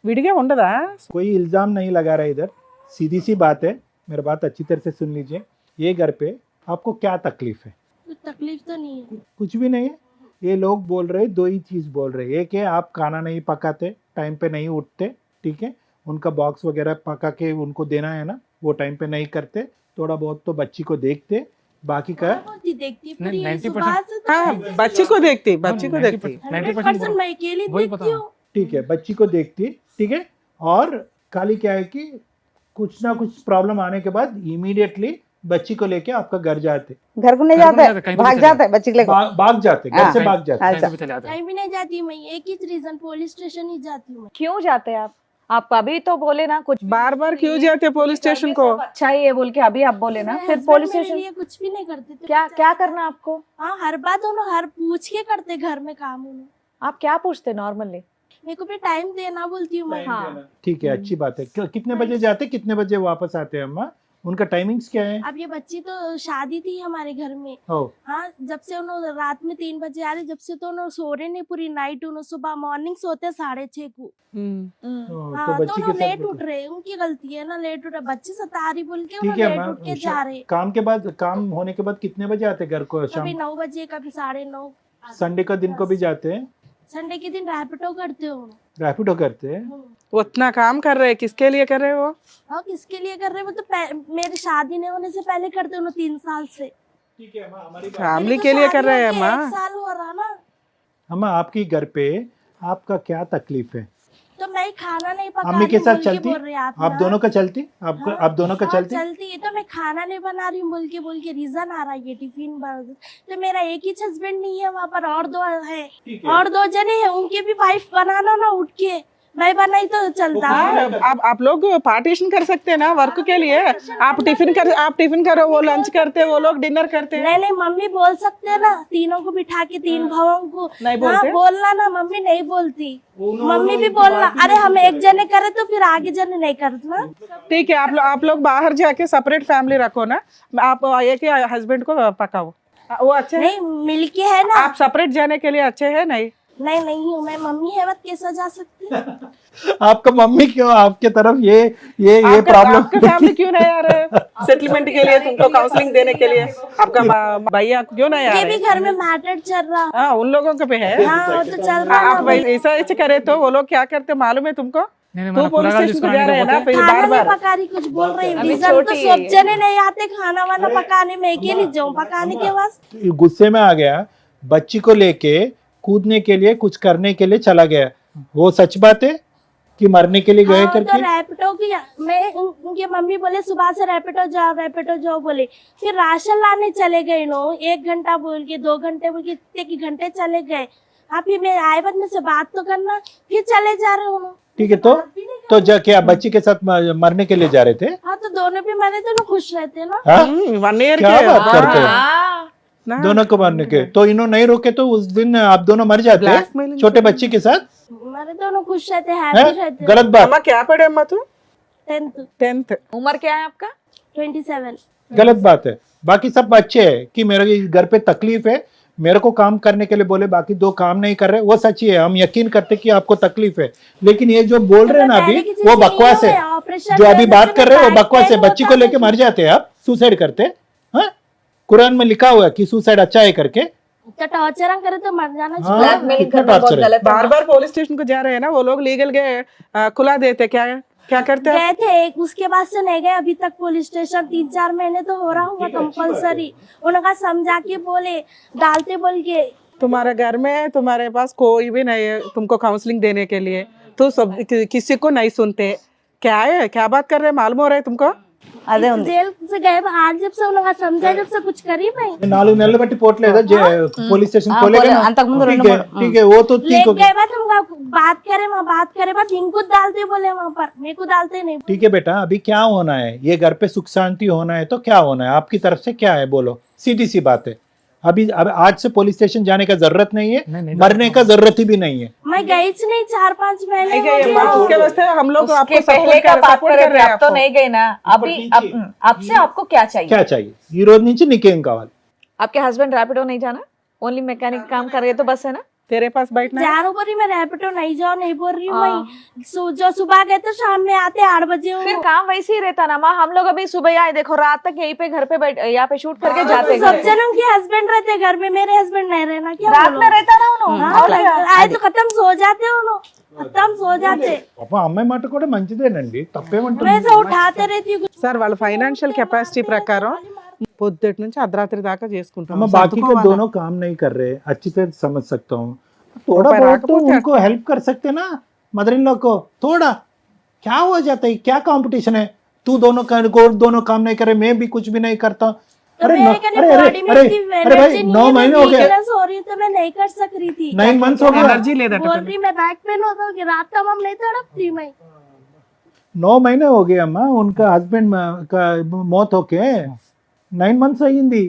విడిగా ఉండదా? कोई इल्ज़ाम नहीं लगा रहा इधर, सीधी सी बात है, मेरी बात अच्छी तरह से सुन लीजिए. ये घर पे आपको क्या तकलीफ है? कुछ तकलीफ तो नहीं है। कुछ भी नहीं है. ये लोग बोल रहे, 2 ही चीज़ बोल रहे. एक है आप खाना नहीं पकाते, टाइम पे नहीं उठते, ठीक है, उनका बॉक्स वगैरह पका के उनको देना है ना, वो टाइम पे नहीं करते, थोड़ा बहुत तो बच्ची को देखते, बाकी का थोड़ा बहुत ही देखती पूरी 90% सुबह से तो हाँ, बच्ची को देखती, बच्ची को देखती. 100% मैं अकेली वही देखती पता। हूँ। ठीक है, बच्ची को देखती, ठीक है. और खाली क्या है कि कुछ ना कुछ प्रॉब्लम आने के बाद इमीडिएटली बच्ची को लेके आपका घर जाते, घर को नहीं घर को जाता नहीं है, जाते, कहीं पे भाग भी जाता है बच्ची को लेकर. भाग जाते, घर हाँ. से भाग जाते. अच्छा. कहीं पे चले जाते हैं। कहीं भी नहीं जाती मैं, एक ही रीजन, पुलिस स्टेशन ही जाती हूँ मैं। क्यों जाते हैं आप अभी तो बोले ना कुछ बार बार क्यों जाते पुलिस स्टेशन को? अच्छा ही है बोल के अभी आप बोले ना, मेरे फिर husband पुलिस मेरे स्टेशन लिए कुछ भी नहीं करते थे। क्या क्या करना आपको? हाँ, हर बात उन्होंने हर पूछ के करते घर में काम उन्होंने। आप क्या पूछते नॉर्मली? मेरे को भी टाइम देना बोलती हूँ मैं। हाँ. ठीक है, अच्छी बात है. कितने बजे जाते, कितने बजे वापस आते हैं अम्मा? उनका टाइमिंग्स क्या है? अब ये बच्ची तो शादी थी हमारे घर में। ओ, हाँ, जब से उन्होंने रात में 3 बजे आ रही, जब से तो उन्होंने सो रहे नहीं पूरी नाइट, उन्होंने सुबह मॉर्निंग सोते 6:30 को। हाँ, तो तो बच्ची के उन्होंने लेट साथ उठ रहे, उनकी गलती है ना, लेट उठ रहे, बच्ची सता रही बोल के ठीक उन्होंने है लेट अम्मा. उठ के जा रहे। काम के बाद, काम होने के बाद कितने बजे आते घर को? कभी शाम 9 बजे, कभी 9:30। संडे का दिन को भी जाते हैं? संडे के दिन रैपिडो करते हो। रैपिडो करते हैं? उतना काम कर रहे, किसके लिए कर रहे हो? हाँ, किसके लिए कर रहे हो? वो तो मेरी शादी नहीं होने से पहले करते हो 3 साल से। ठीक है अम्मा, हमारी फैमिली मेरी तो के लिए कर शादी रहे हैं होके अम्मा. 1 साल हो रहा ना, अम्मा आपकी घर पे आपका क्या तकलीफ है? तो मैं खाना नहीं पका अम्मी रही के हूँ साथ बोल के चलती? बोल रहे आप आप ना। दोनों का चलती? आपको, हाँ, आप दोनों का हाँ, चलती? चलती है, तो मैं खाना नहीं बना रही हूँ बोल के रीजन आ रहा है, ये टिफिन तो मेरा एक ही हस्बैंड नहीं है, वहाँ पर और 2 है, ठीक और 2 जने हैं, उनके भी वाइफ बनाना ना उठ के, मैं बनाई तो चलता है। आप लोग पार्टीशन कर सकते हैं ना वर्क के लिए. आप टिफिन करो, वो लंच करते, वो लोग डिनर करते हैं. नहीं, मम्मी बोल सकते हैं ना, तीनों को बिठा के 3 भावों को। नहीं हाँ, बोलते? बोलना ना, मम्मी नहीं बोलती, मम्मी भी बोलना। अरे हम एक जने करे तो फिर आगे जने नहीं करना। ठीक है, आप लोग बाहर जाके सेपरेट फैमिली रखो ना. आप एक ही हस्बैंड को पकाओ, वो अच्छे हैं. नहीं, मिलके है ना। आप सेपरेट जाने के लिए अच्छे हैं? नहीं हूँ मैं, मम्मी है, मत कैसा जा सकती है? आपका मम्मी क्यों आपके तरफ ये प्रॉब्लम? आपका फैमिली क्यों नहीं आ रहे सेटलमेंट के लिए, तुमको काउंसलिंग देने के लिए? आपका भैया क्यों नहीं आ ये भी रहे? घर में मैटर चल रहा। हाँ, उन लोगों के पे है. हाँ, वो तो चल रहा आप है। ऐसा करे तो वो लोग क्या करते मालूम है तुमको? నేను तू మన पुलिस కూరగాయలు स्टेशन को जा रहे हैं ना, తీసుకురావడానికి फिर खाना बार नहीं बार पका रही, कुछ बोल रही अभी रीजन तो छोटी है सब ये। जने नहीं आते खाना वाना पकाने में, अकेली जाऊँ पकाने के वास्ते। गुस्से में आ गया बच्ची को लेके कूदने के लिए कुछ करने के लिए चला गया, वो सच बात है कि मरने के लिए गए हाँ, तो करके? रैपिडो की मैं उनकी मम्मी बोले सुबह से रैपिडो जाओ बोले, फिर राशन लाने चले गए नो, 1 घंटा बोल के 2 घंटे बोल के इतने की घंटे चले गए। हाँ फिर मैं आए बाद में से बात तो करना, फिर चले जा रहे हो। ठीक है, तो जाके आप बच्ची के साथ मरने के लिए जा रहे थे? हाँ तो दोनों भी मरे तो खुश रहते ना। हाँ? 1 ईयर क्या के बात करते हैं? ना, दोनों को मारने के, तो इन्होंने नहीं रोके तो उस दिन आप दोनों मर जाते Blackmailing छोटे बच्ची के साथ? मरे दोनों खुश रहते, हैं? हैप्पी रहते। गलत बात, अम्मा क्या पढ़े अम्मा तू? 10th 10th। उम्र क्या है आपका? 27। गलत बात है। बाकी सब अच्छे है कि मेरे घर पे तकलीफ है, मेरे को काम करने के लिए बोले, बाकी 2 काम नहीं कर रहे, वो सच्ची है, हम यकीन करते कि आपको तकलीफ है, लेकिन ये जो बोल रहे हैं ना अभी वो बकवास है। जो अभी बात कर रहे हैं वो बकवास है। बच्ची को लेके मर जाते हैं आप, सुसाइड करते? हाँ, कुरान में लिखा हुआ है कि सुसाइड अच्छा है करके। तो टॉर्चर करे तो मर जाना हाँ, चाहिए। ब्लैकमेलिंग कितना करना बहुत torture है। गलत है। बार बार पुलिस स्टेशन को जा रहे हैं ना वो लोग, लीगल के खुला देते, क्या क्या करते हैं? गए थे एक, उसके बाद से नहीं गए अभी तक पुलिस स्टेशन। 3-4 महीने तो हो रहा होगा कंपलसरी। उनका समझा के बोले, डालते बोल के। तुम्हारे घर में तुम्हारे पास कोई भी नहीं है तुमको काउंसलिंग देने के लिए, तो सब किसी को नहीं सुनते। क्या है, क्या बात कर रहे हैं, मालूम हो रहा है तुमको? అదే ఉంది जेल से गए आज, जब से उनका समझा, जब से कुछ करी भाई 4 నెలలు బట్టి పోట్లేదా पुलिस स्टेशन खोलेगा ना? అంతకు ముందు ठीक है, ठीक है, वो तो ठीक ले हो गया। गए बाद हम बात करे बाद इनको डालते बोले वहाँ पर, मेरे को डालते नहीं। ठीक है बेटा, अभी क्या होना है, ये घर पे सुख शांति होना है तो क्या होना है आपकी तरफ से, क्या है बोलो, सीधी सी बात है। अभी अब आज से पुलिस स्टेशन जाने का जरूरत नहीं है, नहीं, मरने का जरूरत ही भी नहीं है। मैं गई थी नहीं, 4-5 महीने नहीं हो गए, गए। माँ, उसके वास्ते हम लोग उसके आपको पहले का बात सपोर्ट कर कर रहे हैं। अब तो आपको नहीं गए ना। अभी आपसे आपको क्या चाहिए? क्या चाहिए ఈ రోజు నుంచి నీకేం కావాలి? आपके हस्बैंड रैपिडो नहीं जाना, ओनली मैकेनिक काम कर रहे तो बस है ना? तेरे पास बैठना है? जानो बोल रही मैं रैपिडो नहीं जाओ, नहीं बोल रही हूँ। मैं जो सुबह गए तो शाम में आते 8 बजे। फिर काम वैसे ही रहता ना माँ। हम लोग अभी सुबह आए, देखो रात तक यहीं पे घर पे बैठ, यहाँ पे शूट करके जाते सब हैं। जनों के हस्बैंड रहते घर में, मेरे हस्बैंड नहीं रहना क्या? रात में रहता ना उन्होंने। हाँ, आए तो खत्म सो जाते उन्होंने, खत्म सो जाते। పాప అమ్మాయి మాట కూడా మంచిదేనండి, తప్పేమంటుంది? मैं से उठाते रहती हूँ। సార్ వాళ్ళ ఫైనాన్షియల్ కెపాసిటీ ప్రకారం పొద్దుటి నుంచి అర్ధరాత్రి దాకా हम చేసుకుంటాం। बाकी के दोनों काम नहीं कर रहे, अच्छी तरह समझ सकता हूँ, थोड़ा ऊपर बहुत आके तो पूछा। उनको हेल्प कर सकते ना, मदर इन लॉ को थोड़ा। क्या हो जाता है, क्या कंपटीशन है, तू दोनों काम नहीं करे, मैं भी कुछ भी नहीं करता। तो अरे मेरे न- कहने अरे बॉडी में अरे इतनी अरे भाई एनर्जी 9 महीने हो गए, हो रही तो मैं नहीं कर सक रही थी। 9 मंथ्स हो गए, ఎనర్జీ లేదట बोल रही मैं बैक पेन होता कि रात तमाम नहीं तड़पती मैं। 9 महीने हो गए अम्मा, उनका हस्बैंड का मौत होके 9 मंथ्स अयिंदी।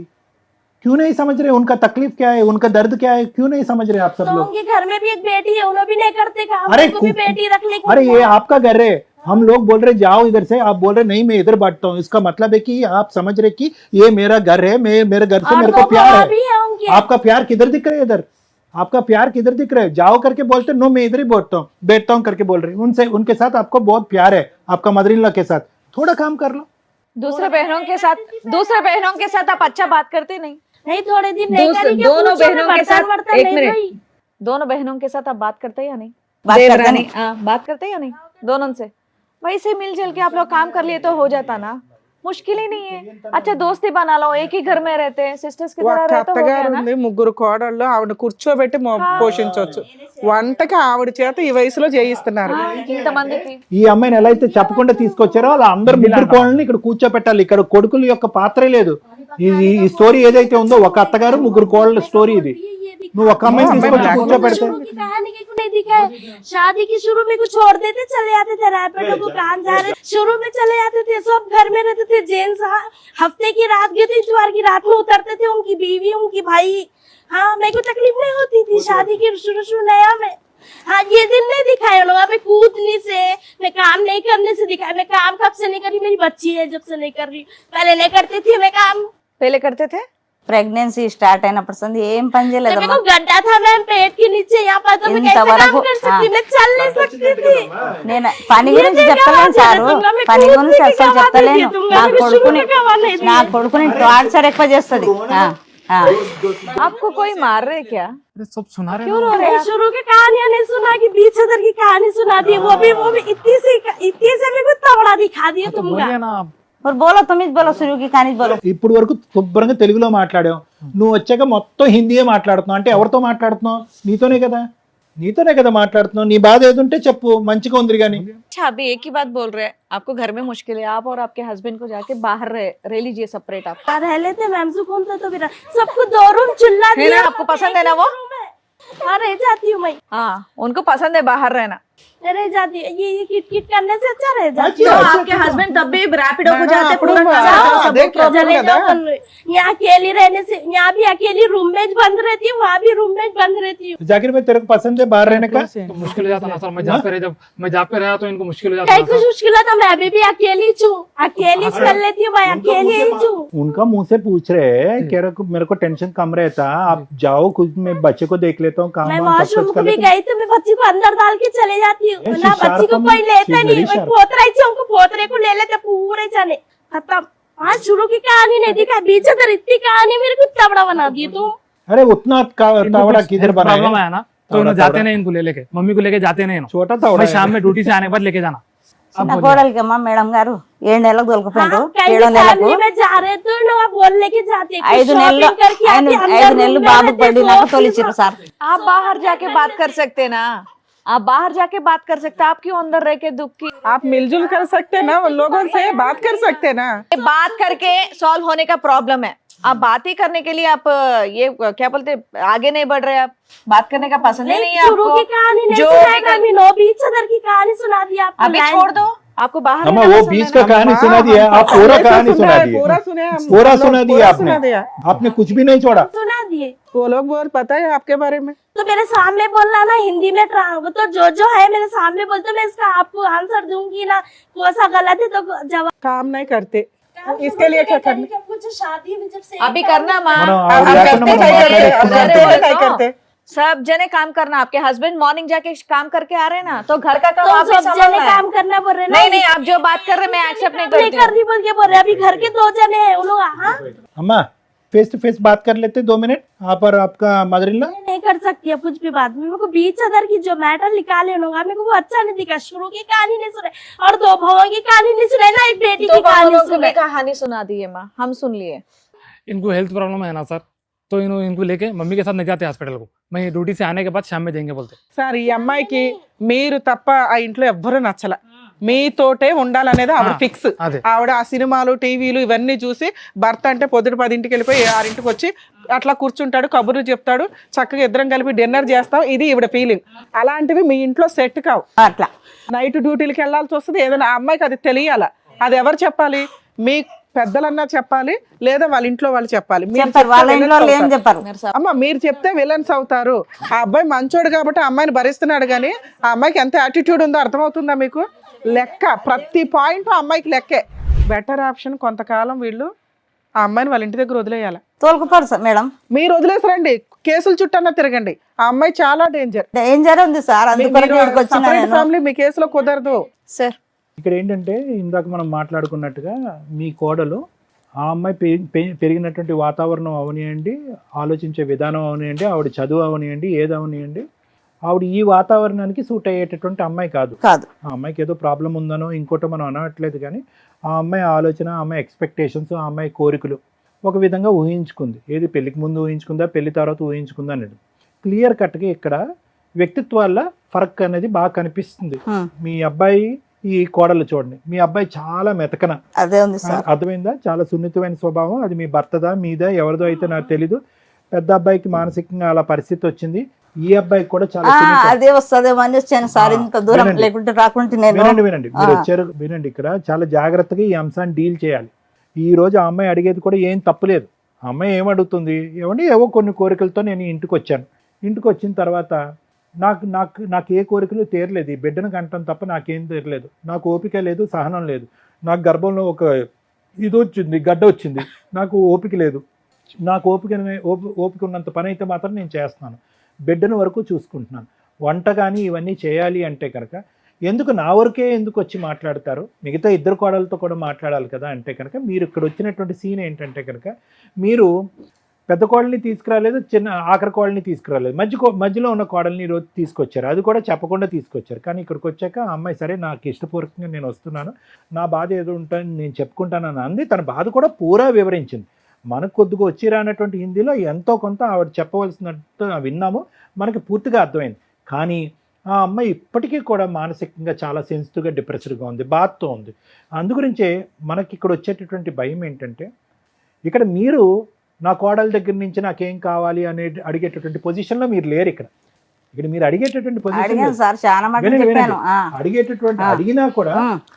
क्यों नहीं समझ रहे उनका तकलीफ क्या है, उनका दर्द क्या है, क्यों नहीं समझ रहे आप सब तो लोग? उनके घर में भी एक बेटी है, उन्होंने भी नहीं करते काम। अरे उनको भी बेटी रख ले। अरे ये आपका घर है, हम लोग बोल रहे जाओ इधर से, आप बोल रहे नहीं मैं इधर बांटता हूँ, इसका मतलब है कि आप समझ रहे कि ये मेरा घर है, मैं मेरे घर से और मेरे को 2 प्यार गवाह है। भी है उनके। आपका प्यार किधर दिख रहा है इधर, आपका प्यार किधर दिख रहा है? जाओ करके बोलते नो मैं इधर ही बैठता हूँ करके बोल रहे हैं। उनसे उनके साथ आपको बहुत प्यार है, आपका मदर इन लॉ के साथ, थोड़ा काम कर लो। दूसरे बहनों के साथ आप अच्छा बात करते नहीं? नहीं थोड़े दिन नहीं करी कि दोनों पूछो, बहनों मैं के साथ बर्तन एक नहीं मिनट, धोई। दोनों बहनों के साथ आप बात करते या नहीं? बात करते देवरानी, नहीं। हाँ, बात करते या नहीं दोनों से? वैसे मिलजुल के आप लोग काम कर लिए तो हो जाता ना, मुश्किल ही नहीं है। अच्छा दोस्ती बना लो, एक ही घर में रहते हैं, सिस्टर्स की तरह ఒక रहते हो गया అత్తగారు ना। ఉంది, 3 కోడళ్ళు, ఆవిడ కూర్చోబెట్టి పోషించవచ్చు. వంటకి ఆవిడ చేత ఈ వయసులో చేయిస్తున్నారు. ఇంతమందికి ఈ అమ్మాయిని ఎలా అయితే చెప్పకుండా తీసుకొచ్చారో వాళ్ళ అందరు ముగ్గురు కోళ్ళని ఇక్కడ కూర్చోపెట్టాలి. ఇక్కడ కొడుకుల యొక్క పాత్రే లేదు. ఈ స్టోరీ ఏదైతే ఉందో ఒక అత్తగారు 3 కోళ్ళ స్టోరీ ఇది. నువ్వు ఒక అమ్మాయిని తీసుకొచ్చి కూర్చోపెడితే शुरू की कहानी की नहीं दिखाए। शादी की शुरू में कुछ छोड़ देते, चले जाते थे रैपिडो को, काम जा रहे शुरू में चले जाते थे, सब घर में रहते थे। जेंट्स हफ्ते की रात गए थे, इतवार की रात में उतरते थे, उनकी बीवी उनकी भाई। हाँ मेरे को तकलीफ नहीं होती थी शादी की शुरू नया में। हाँ ये दिन नहीं दिखाए लोग, हमें कूदने से, मैं काम नहीं करने से दिखाया। मैं काम कब से नहीं कर रही, मेरी बच्ची है जब से नहीं कर रही, पहले नहीं करती थी मैं काम। पहले करते थे? ప్రెగ్నెన్సీ స్టార్ట్ అయినప్పుడు సంది ఏం పని जब చేయలేదమ్మా. मेरे को गड्ढा था मैम पेट के नीचे, यहाँ पर तो मैं कैसे काम कर सकती, मैं चल नहीं सकती थी। నేను పని గురించి చెప్తలేను సారు, పని గురించి అసలు చెప్తలేను. నా కొడుకుని టార్చర్ ఎక్కువ చేస్తుంది. आपको कोई मार रहे क्या? अरे सब सुना रहे क्यों हो रो रहे हैं? शुरू की कहानियां नहीं सुना कि 20,000 की कहानी सुना दी, वो भी इतनी से मेरे को तवड़ा दिखा दिया तो तुमका। बोलिए ना आप। और बोलो तुम ही बोलो शुरू की कहानी बोलो ఇప్పుడు వరకు శుభ్రంగా తెలుగులో మాట్లాడాం, నువ్వు వచ్చాక మొత్తం హిందీయే మాట్లాడుతున్నావు. అంటే ఎవరితో మాట్లాడుతున్నావు? నీతోనే కదా మాట్లాడుతున్నావు. నీ బాధ ఏదుంటే చెప్పు, మంచిగా ఉంది కానీ. अच्छा अभी एक ही बात बोल रहे हैं, आपको घर में मुश्किल है, आप और आपके हस्बैंड को जाके बाहर रह लीजिए सेपरेट आप। रह लेते मैम, सुकून तो फिर सबको 2 रूम चुल्ला है ना, दिया। आपको पसंद है ना वो? हाँ रह जाती हूँ मैं, हाँ उनको पसंद है बाहर रहना। रह जाती है, ये किट किट करने से अच्छा रह जाती तो हूँ। आपके हस्बैंड तब भी रैपिडो को जाते అప్పుడు पूरा అదే ప్రాబ్లం चले కదా. जाओ, यहाँ अकेली रहने से, यहाँ भी अकेली रूममेट बंद रहती हूँ, वहाँ भी रूममेट बंद रहती हूँ। जाकिर भाई तेरे को पसंद है बाहर रहने का? तो मुश्किल हो जाता ना सर, मैं जहाँ पे रहा तो इनको मुश्किल हो जाता कहीं ना कुछ सर. मुश्किल है तो मैं भी अकेली छू, अकेली कर लेती हूँ, मैं अकेली ही छू। उनका मुंह से पूछ रहे हैं कि मेरे को टेंशन कम रहता, आप जाओ, खुद मैं बच्चे को देख लेता हूँ, काम मैं वाम सब वॉशरूम कुछ को कर भी लेता हूँ. गई तो मैं बच्ची को अंदर डाल के चले जाती हूँ, Yes, ना she's बच्ची को sharp, कोई लेता she's नहीं, very मैं sharp. पोतरा ही उनको पोतरे को ले लेते पूरे चने खत्म। आज शुरू की कहानी नहीं दिखा, बीच अगर इतनी कहानी मेरे को इतना बड़ा बना दी तुम। अरे उतना इनको तावड़ा कुछ किधर बना प्रॉब्लम है? आया ना तो इन्होंने जाते नहीं, इनको ले लेके मम्मी को लेके जाते नहीं ना. छोटा तावड़ा भाई है. शाम में ड्यूटी से आने के बाद लेके जाना. अब నా बोलिए. కోడలికి అమ్మా మేడం గారు 7 నెలలకు దొరికిపోయారు, हाँ, कहीं 7 నెలకు फैमिली में जा रहे तो ना बोल लेके जाते, कुछ 5 నెలలు shopping करके आते, अंदर 5 room నెలలు में బాబు रहते, పడినాక सोच తోలిచ్చిరు సార్. आप बाहर जाके बात कर सकते ना, आप बाहर जाके बात कर सकते, आप क्यों अंदर रह के दुख की आप मिलजुल कर सकते ना, उन लोगों से बात कर सकते ना. बात करके सॉल्व होने का प्रॉब्लम है। आप बात ही करने के लिए आप ये क्या बोलते आगे नहीं बढ़ रहे, आप बात करने का पसंद ही नहीं है शुरू की आपको। कहानी नहीं जो सुनाई भी कर- कभी, नो बीच अदर की कहानी सुना दी आपको। अभी लाइन- छोड़ दो, आपको बाहर अम्मा रहना वो पसंद बीच है का ना? कहानी सुना दिया, आप पूरा ऐसे कहानी सुना है, दिया. पूरा सुने हम. पूरा हम लोग सुना दिया पूरा आपने. सुना दिया. आपने कुछ भी नहीं छोड़ा. सुना दिए वो लोग बहुत पता है आपके बारे में. तो मेरे सामने बोलना ना, हिंदी में वो तो जो है मेरे सामने बोलते, मैं इसका आपको आंसर दूंगी ना, कौन सा गलत है तो जवाब। काम नहीं करते, इसके लिए क्या करना? कुछ शादी में जब से अभी करना माँ, మనం हम ఆవిడ करते లేకుండా మనం नहीं करते, మాట్లాడేస్తున్నాం अब అంటే. करते नहीं करते. सब जने काम करना। आपके हस्बैंड मॉर्निंग जाके काम करके आ रहे हैं ना, तो घर का काम तो आप भी सब जने संभालना है। काम करना बोल रहे ना, नहीं नहीं, आप जो बात कर रहे हैं मैं एक्सेप्ट नहीं नहीं करती कर हूँ। रही बोल के बोल रहे, अभी घर के 2 जने हैं, उन लोग हाँ अम्मा फेस टू फेस बात कर लेते 2 मिनट, आप और आपका मदर इन लॉ. नहीं कर सकती है कुछ भी बात। मेरे को बीच अदर की जो मैटर निकाले लोग, मेरे को वो अच्छा नहीं दिखा। शुरू की कहानी नहीं सुने और 2 भावों की कहानी नहीं सुने ना, एक बेटी तो की कहानी को भी सुने। कहानी सुना दी है माँ, हम सुन लिए। इनको हेल्थ प्रॉब्लम है ना सर, तो इनको लेके मम्मी के साथ नहीं जाते हॉस्पिटल को. मैं ड्यूटी से आने के बाद शाम में जाएंगे बोलते. సార్ ఈ అమ్మాయికి మీరు తప్ప ఆ ఇంట్లో ఎవ్వరూ నచ్చల, మీతోటే ఉండాలనేది ఆవిడ ఫిక్స్. అదే. ఆవిడ ఆ సినిమాలు టీవీలు ఇవన్నీ చూసి భర్త అంటే పొద్దుట 10ంటికి వెళ్ళిపోయి 6ంటికి వచ్చి అట్లా కూర్చుంటాడు, కబుర్లు చెప్తాడు, చక్కగా ఇద్దరం కలిపి డిన్నర్ చేస్తాం, ఇది ఈవిడ ఫీలింగ్. అలాంటివి మీ ఇంట్లో సెట్ కావు. అట్లా నైట్ డ్యూటీలకి వెళ్ళాల్సి వస్తుంది, ఏదైనా ఆ అమ్మాయికి అది తెలియాల. అది ఎవరు చెప్పాలి? మీ పెద్దలన్నా చెప్పాలి, లేదా వాళ్ళ ఇంట్లో వాళ్ళు చెప్పాలి. మీరు చెప్పారు, వాళ్ళ చెప్తే ఇంట్లో విలన్స్ ఏం అవుతారు. చెప్పారు? అమ్మ మీరు చెప్తే విలన్స్ అవుతారు. ఆ అబ్బాయి మంచోడు కాబట్టి ఆ అమ్మాయిని భరిస్తున్నాడు, కానీ ఆ అమ్మాయికి ఎంత యాటిట్యూడ్ ఉందో అర్థమవుతుందా మీకు? లెక్క, ప్రతి పాయింట్ ఆ అమ్మాయికి లెక్కే. బెటర్ ఆప్షన్ కొంతకాలం వీళ్ళు ఆ అమ్మాయిని వాళ్ళ ఇంటి దగ్గర వదిలేయాలి. తోలుకుపోరు సార్ మేడం, మీరు వదిలేసరండి, కేసులు చుట్టన్నా తిరగండి. ఆ అమ్మాయి చాలా డేంజర్. డేంజర్ ఉంది సార్, అందుకొరకు ఇక్కడికి వచ్చిన నేను. ఫ్యామిలీ మీ కేసులో కుదరదు. सर ఇక్కడ ఏంటంటే ఇందాక మనం మాట్లాడుకున్నట్టుగా మీ కోడలు ఆ అమ్మాయి పెరిగినటువంటి వాతావరణం అవనియండి, ఆలోచించే విధానం అవనియండి, ఆవిడ చదువు అవనియండి, ఏది అవనియండి, ఆవిడ ఈ వాతావరణానికి సూట్ అయ్యేటటువంటి అమ్మాయి కాదు. కాదు, ఆ అమ్మాయికి ఏదో ప్రాబ్లం ఉందనో ఇంకోటో మనం అనట్లేదు, కానీ ఆ అమ్మాయి ఆలోచన, ఆ అమ్మాయి ఎక్స్పెక్టేషన్స్, ఆ అమ్మాయి కోరికలు ఒక విధంగా ఊహించుకుంది. ఏది పెళ్లికి ముందు ఊహించుకుందా, పెళ్లి తర్వాత ఊహించుకుందా అనేది క్లియర్ కట్గా ఇక్కడ వ్యక్తిత్వాల ఫరక్ అనేది బాగా కనిపిస్తుంది. మీ అబ్బాయి ఈ కోడలు చూడండి, మీ అబ్బాయి చాలా మెతకన, అదే ఉంది సార్. అర్థమైందా? చాలా సున్నితమైన స్వభావం. అది మీ భర్తదా మీదా ఎవరిదో అయితే నాకు తెలీదు. పెద్ద అబ్బాయికి మానసికంగా అలా పరిస్థితి వచ్చింది, ఈ అబ్బాయికి కూడా చాలా సున్నితం. అదే వస్తుందేమో అని వచ్చాను సార్, ఇంత దూరం వినండి. లేకుంటే రాకుంటే నేను. వినండి మీరు వచ్చారు, వినండి. ఇక్కడ చాలా జాగ్రత్తగా ఈ అంశాన్ని డీల్ చేయాలి. ఈ రోజు ఆ అమ్మాయి అడిగేది కూడా ఏం తప్పులేదు. ఆ అమ్మాయి ఏమడుగుతుంది, ఏమండి ఏవో కొన్ని కోరికలతో నేను ఇంటికి వచ్చాను, ఇంటికి వచ్చిన తర్వాత నాకు నాకు నాకు ఏ కోరికలు తీరలేదు, ఈ బిడ్డను కంటం తప్ప నాకేం తీరలేదు, నాకు ఓపిక లేదు, సహనం లేదు, నాకు గర్భంలో ఒక ఇది వచ్చింది, గడ్డ వచ్చింది, నాకు ఓపిక లేదు, నాకు ఓపిక ఉన్నంత పని అయితే మాత్రం నేను చేస్తున్నాను, బిడ్డను వరకు చూసుకుంటున్నాను, వంట కానీ ఇవన్నీ చేయాలి అంటే కనుక ఎందుకు నా వరకే ఎందుకు వచ్చి మాట్లాడతారు, మిగతా 2 కోడలతో కూడా మాట్లాడాలి కదా అంటే కనుక మీరు ఇక్కడ వచ్చినటువంటి సీన్ ఏంటంటే కనుక మీరు పెద్ద కోడల్ని తీసుకురాలేదు, చిన్న ఆఖరి కోడల్ని తీసుకురాలేదు, మధ్యలో ఉన్న కోడల్ని ఈరోజు తీసుకొచ్చారు. అది కూడా చెప్పకుండా తీసుకొచ్చారు. కానీ ఇక్కడికి వచ్చాక ఆ అమ్మాయి సరే నాకు ఇష్టపూర్వకంగా నేను వస్తున్నాను, నా బాధ ఏదో ఉంటాను నేను చెప్పుకుంటానని అంది. తన బాధ కూడా పూరా వివరించింది. మనకు కొద్దిగా వచ్చి రానటువంటి హిందీలో ఎంతో కొంత ఆవిడ చెప్పవలసినట్టు విన్నాము, మనకి పూర్తిగా అర్థమైంది. కానీ ఆ అమ్మాయి ఇప్పటికీ కూడా మానసికంగా చాలా సెన్సిటివ్గా డిప్రెస్డ్గా ఉంది, బాధతో ఉంది. అందుగురించే మనకి ఇక్కడ వచ్చేటటువంటి భయం ఏంటంటే, ఇక్కడ మీరు నా కోడల దగ్గర నుంచి నాకేం కావాలి అనే అడిగేటటువంటి పొజిషన్లో మీరు లేరు. ఇక్కడ మీరు అడిగేటటువంటి పొజిషన్ అడిగాను సార్, చాలా మటుకు చెప్పాను. అడిగేటటువంటి అడిగినా కూడా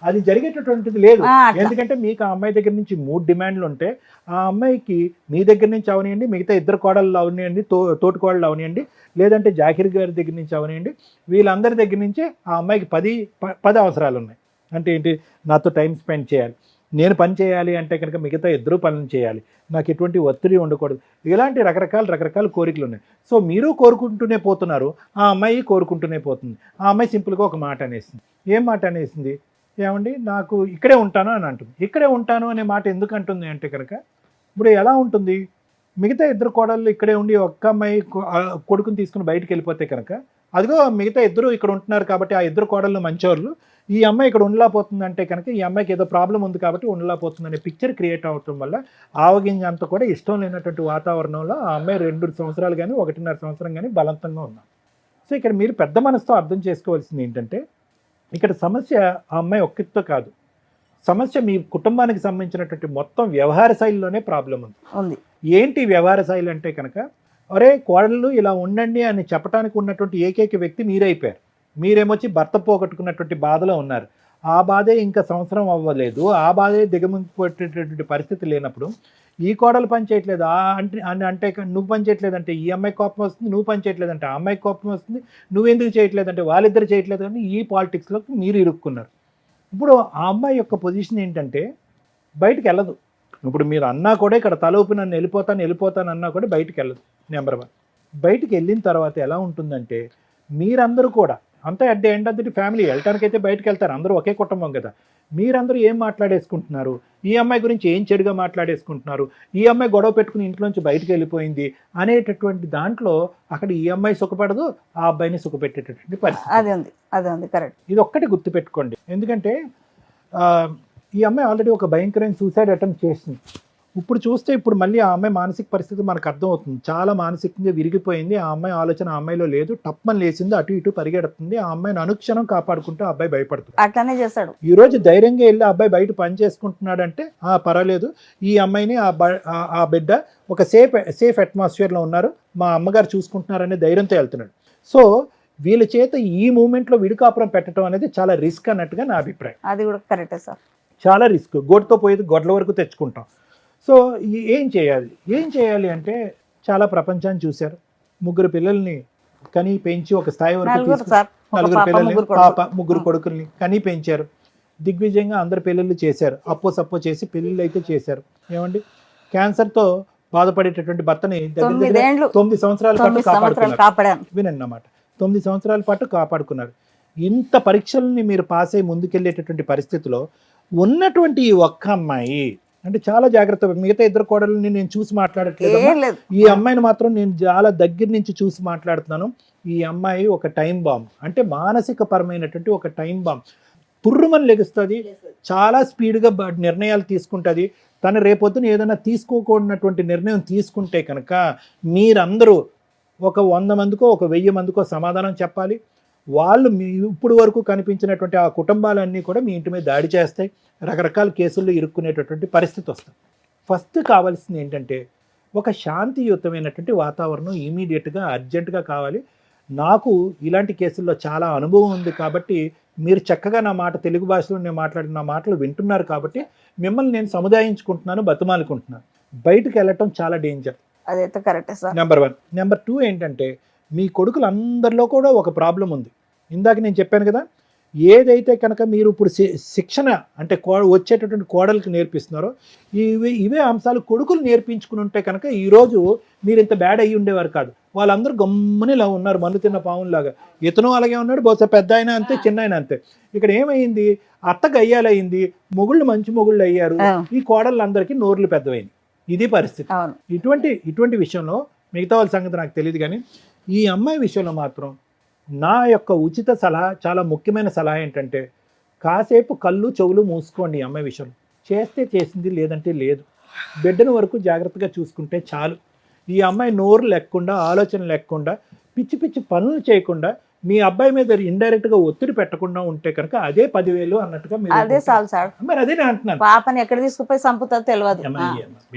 అది జరిగేటటువంటిది లేదు. ఎందుకంటే మీకు ఆ అమ్మాయి దగ్గర నుంచి 3 డిమాండ్లు ఉంటే ఆ అమ్మాయికి మీ దగ్గర నుంచి అవనియండి, మిగతా 2 కోడళ్ళు అవనియండి, తోటి కోడళ్ళు అవనియండి, లేదంటే జాకిర్ గారి దగ్గర నుంచి అవనియండి, వీళ్ళందరి దగ్గర నుంచే ఆ అమ్మాయికి 10 అవసరాలు ఉన్నాయి. అంటే ఏంటి, నాతో టైం స్పెండ్ చేయాలి, నేను పని చేయాలి అంటే కనుక మిగతా 2 పనులు చేయాలి, నాకు ఎటువంటి ఒత్తిడి ఉండకూడదు, ఇలాంటి రకరకాల కోరికలు ఉన్నాయి. సో మీరు కోరుకుంటూనే పోతున్నారు, ఆ అమ్మాయి కోరుకుంటూనే పోతుంది. ఆ అమ్మాయి సింపుల్గా ఒక మాట అనేసింది. ఏం మాట అనేసింది? ఏమండి నాకు ఇక్కడే ఉంటాను అని అంటుంది. ఇక్కడే ఉంటాను అనే మాట ఎందుకు అంటుంది అంటే కనుక, ఇప్పుడు ఎలా ఉంటుంది, మిగతా 2 కోడళ్ళు ఇక్కడే ఉండి ఒక్క అమ్మాయి కొడుకుని తీసుకుని బయటికి వెళ్ళిపోతే కనుక, అదిగో మిగతా 2 ఇక్కడ ఉంటున్నారు కాబట్టి ఆ 2 కోడళ్ళు మంచోళ్ళు, ఈ అమ్మాయి ఇక్కడ ఉండలేకపోతుంది అంటే కనుక ఈ అమ్మాయికి ఏదో ప్రాబ్లం ఉంది కాబట్టి ఉండలేకపోతుంది అనే పిక్చర్ క్రియేట్ అవటం వల్ల ఆవగింజ అంతా కూడా ఇష్టం లేనటువంటి వాతావరణంలో ఆ అమ్మాయి 2 సంవత్సరాలు కానీ 1.5 సంవత్సరం కానీ బలవంతంగా ఉన్నాం. సో ఇక్కడ మీరు పెద్ద మనసుతో అర్థం చేసుకోవాల్సింది ఏంటంటే, ఇక్కడ సమస్య ఆ అమ్మాయి ఒక్కటితో కాదు, సమస్య మీ కుటుంబానికి సంబంధించినటువంటి మొత్తం వ్యవహార శైలిలోనే ప్రాబ్లం ఉంది. ఏంటి వ్యవహార శైలి అంటే కనుక, అరే కోడళ్ళు ఇలా ఉండండి అని చెప్పడానికి ఉన్నటువంటి ఏకైక వ్యక్తి మీరైపోయారు. మీరేమొచ్చి భర్త పోగొట్టుకున్నటువంటి బాధలో ఉన్నారు. ఆ బాధే ఇంకా సంవత్సరం అవ్వలేదు, ఆ బాధే దిగమింగిపోయేటటువంటి పరిస్థితి లేనప్పుడు ఈ కోడలు పని చేయట్లేదు అంటే నువ్వు పని చేయట్లేదు అంటే ఈ అమ్మాయి కోపం వస్తుంది, నువ్వు పని చేయట్లేదు అంటే ఆ అమ్మాయి కోపం వస్తుంది, నువ్వెందుకు చేయట్లేదు అంటే వాళ్ళిద్దరు చేయట్లేదు అని ఈ పాలిటిక్స్లోకి మీరు ఇరుక్కున్నారు. ఇప్పుడు ఆ అమ్మాయి యొక్క పొజిషన్ ఏంటంటే బయటికి వెళ్ళదు. ఇప్పుడు మీరు అన్నా కూడా ఇక్కడ తలూపి నన్ను వెళ్ళిపోతాను అన్నా కూడా బయటికి వెళ్ళదు. నెంబర్ 1. బయటికి వెళ్ళిన తర్వాత ఎలా ఉంటుందంటే, మీరందరూ కూడా అంతా at the end of the family, వెళ్ళటానికైతే బయటకు వెళ్తారు, అందరూ ఒకే కుటుంబం కదా, మీరందరూ ఏం మాట్లాడేసుకుంటున్నారు, ఈ అమ్మాయి గురించి ఏం చెడుగా మాట్లాడేసుకుంటున్నారు, ఈ అమ్మాయి గొడవ పెట్టుకుని ఇంట్లోంచి బయటకు వెళ్ళిపోయింది అనేటటువంటి దాంట్లో అక్కడ ఈ అమ్మాయి సుఖపడదు, ఆ అబ్బాయిని సుఖపెట్టేటటువంటి పరిస్థితి. అది ఉంది కరెక్ట్. ఇది ఒక్కటి గుర్తుపెట్టుకోండి. ఎందుకంటే ఈ అమ్మాయి ఆల్రెడీ ఒక భయంకరమైన సూసైడ్ అటెంప్ట్ చేసింది. ఇప్పుడు చూస్తే ఇప్పుడు మళ్ళీ ఆ అమ్మాయి మానసిక పరిస్థితి మనకు అర్థమవుతుంది. చాలా మానసికంగా విరిగిపోయింది. ఆ అమ్మాయి ఆలోచన ఆ అమ్మాయిలో లేదు, టప్మని లేచింది, అటు ఇటు పరిగెడుతుంది. ఆ అమ్మాయిని అనుక్షణం కాపాడుకుంటూ ఆ అబ్బాయి భయపడుతుంది. అట్లానే చేస్తాడు. ఈ రోజు ధైర్యంగా వెళ్ళి ఆ అబ్బాయి బయట పని చేసుకుంటున్నాడంటే పర్వాలేదు, ఈ అమ్మాయిని ఆ బిడ్డ ఒక సేఫ్ అట్మాస్ఫియర్లో ఉన్నారు, మా అమ్మగారు చూసుకుంటున్నారనే ధైర్యంతో వెళ్తున్నాడు. సో వీళ్ళ చేత ఈ మూమెంట్లో విడికాపురం పెట్టడం అనేది చాలా రిస్క్ అన్నట్టుగా నా అభిప్రాయం. అది కూడా కరెక్టే సార్, చాలా రిస్క్. గోటుతో పోయేది గొడ్ల వరకు తెచ్చుకుంటాం. సో ఏం చేయాలి అంటే, చాలా ప్రపంచాన్ని చూశారు. 3 పిల్లల్ని కని పెంచి ఒక స్థాయి వరకు 4 పిల్లల్ని, పాప 3 కొడుకుల్ని కని పెంచారు. దిగ్విజయంగా అందరు పెళ్ళిళ్ళు చేశారు, అప్పో చేసి పెళ్ళిళ్ళు అయితే చేశారు. ఏమండి, క్యాన్సర్తో బాధపడేటటువంటి భర్తని 9 సంవత్సరాల పాటు కాపాడుకున్నారు. వినన్నమాట, 9 సంవత్సరాల పాటు కాపాడుకున్నారు. ఇంత పరీక్షల్ని మీరు పాస్ అయ్యి ముందుకెళ్ళేటటువంటి పరిస్థితిలో ఉన్నటువంటి ఈ ఒక్క అమ్మాయి అంటే చాలా జాగ్రత్త. మిగతా 2 కోడళ్ళని నేను చూసి మాట్లాడట్లేదు, ఈ అమ్మాయిని మాత్రం నేను చాలా దగ్గర నుంచి చూసి మాట్లాడుతున్నాను. ఈ అమ్మాయి ఒక టైం బాంబ్, అంటే మానసిక పరమైనటువంటి ఒక టైం బాంబ్. పుర్రుమని లెగుస్తుంది, చాలా స్పీడ్గా నిర్ణయాలు తీసుకుంటుంది. తను రేపొద్దున ఏదైనా తీసుకోకూడనటువంటి నిర్ణయం తీసుకుంటే కనుక మీరందరూ ఒక 100 మందికో ఒక 1000 మందికో సమాధానం చెప్పాలి. వాళ్ళు మీ ఇప్పుడు వరకు కనిపించినటువంటి ఆ కుటుంబాలన్నీ కూడా మీ ఇంటి మీద దాడి చేస్తాయి, రకరకాల కేసుల్లో ఇరుక్కునేటటువంటి పరిస్థితి వస్తుంది. ఫస్ట్ కావాల్సింది ఏంటంటే, ఒక శాంతియుతమైనటువంటి వాతావరణం ఇమీడియట్గా అర్జెంటుగా కావాలి. నాకు ఇలాంటి కేసుల్లో చాలా అనుభవం ఉంది కాబట్టి మీరు చక్కగా నా మాట తెలుగు భాషలో నేను మాట్లాడిన నా మాటలు వింటున్నారు కాబట్టి మిమ్మల్ని నేను సముదాయించుకుంటున్నాను, బతిమాలుకుంటున్నాను. బయటకు వెళ్ళటం చాలా డేంజర్. అదైతే కరెక్టే సార్. నెంబర్ 1. నెంబర్ 2 ఏంటంటే, మీ కొడుకులందరిలో కూడా ఒక ప్రాబ్లం ఉంది. ఇందాక నేను చెప్పాను కదా, ఏదైతే కనుక మీరు ఇప్పుడు శిక్షణ అంటే వచ్చేటటువంటి కోడలికి నేర్పిస్తున్నారో ఇవే అంశాలు కొడుకులు నేర్పించుకుని ఉంటే కనుక ఈరోజు మీరు ఇంత బ్యాడ్ అయ్యి ఉండేవారు కాదు. వాళ్ళందరూ గమ్ముని ఇలా ఉన్నారు, మన్ను తిన్న పావులాగా. ఇతను అలాగే ఉన్నాడు, బహుశా పెద్ద అయినా అంతే, చిన్న అయినా అంతే. ఇక్కడ ఏమైంది, అత్త గయ్యాలయ్యింది, మొగుళ్ళు మంచి మొగుళ్ళు అయ్యారు, ఈ కోడళ్ళందరికీ నోర్లు పెద్దవైంది. ఇది పరిస్థితి. అవును. ఇటువంటి విషయంలో మిగతా వాళ్ళ సంగతి నాకు తెలియదు, కానీ ఈ అమ్మాయి విషయంలో మాత్రం నా యొక్క ఉచిత సలహా, చాలా ముఖ్యమైన సలహా ఏంటంటే, కాసేపు కళ్ళు చెవులు మూసుకోండి. ఈ అమ్మాయి విషయంలో చేస్తే చేసింది, లేదంటే లేదు. బిడ్డను వరకు జాగ్రత్తగా చూసుకుంటే చాలు. ఈ అమ్మాయి నోరు లేకుండా, ఆలోచన లేకుండా, పిచ్చి పిచ్చి పనులు చేయకుండా, మీ అబ్బాయి మీద ఇండైరెక్ట్ గా ఒత్తిడి పెట్టకుండా ఉంటే కనుక అదే 10,000 అన్నట్టుగా మీరు అదే చాలు సార్. మరి అదే నేను అంటున్నాను. పాపని ఎక్కడ తీసుకుపోయి చంపుతుందో తెలియదు.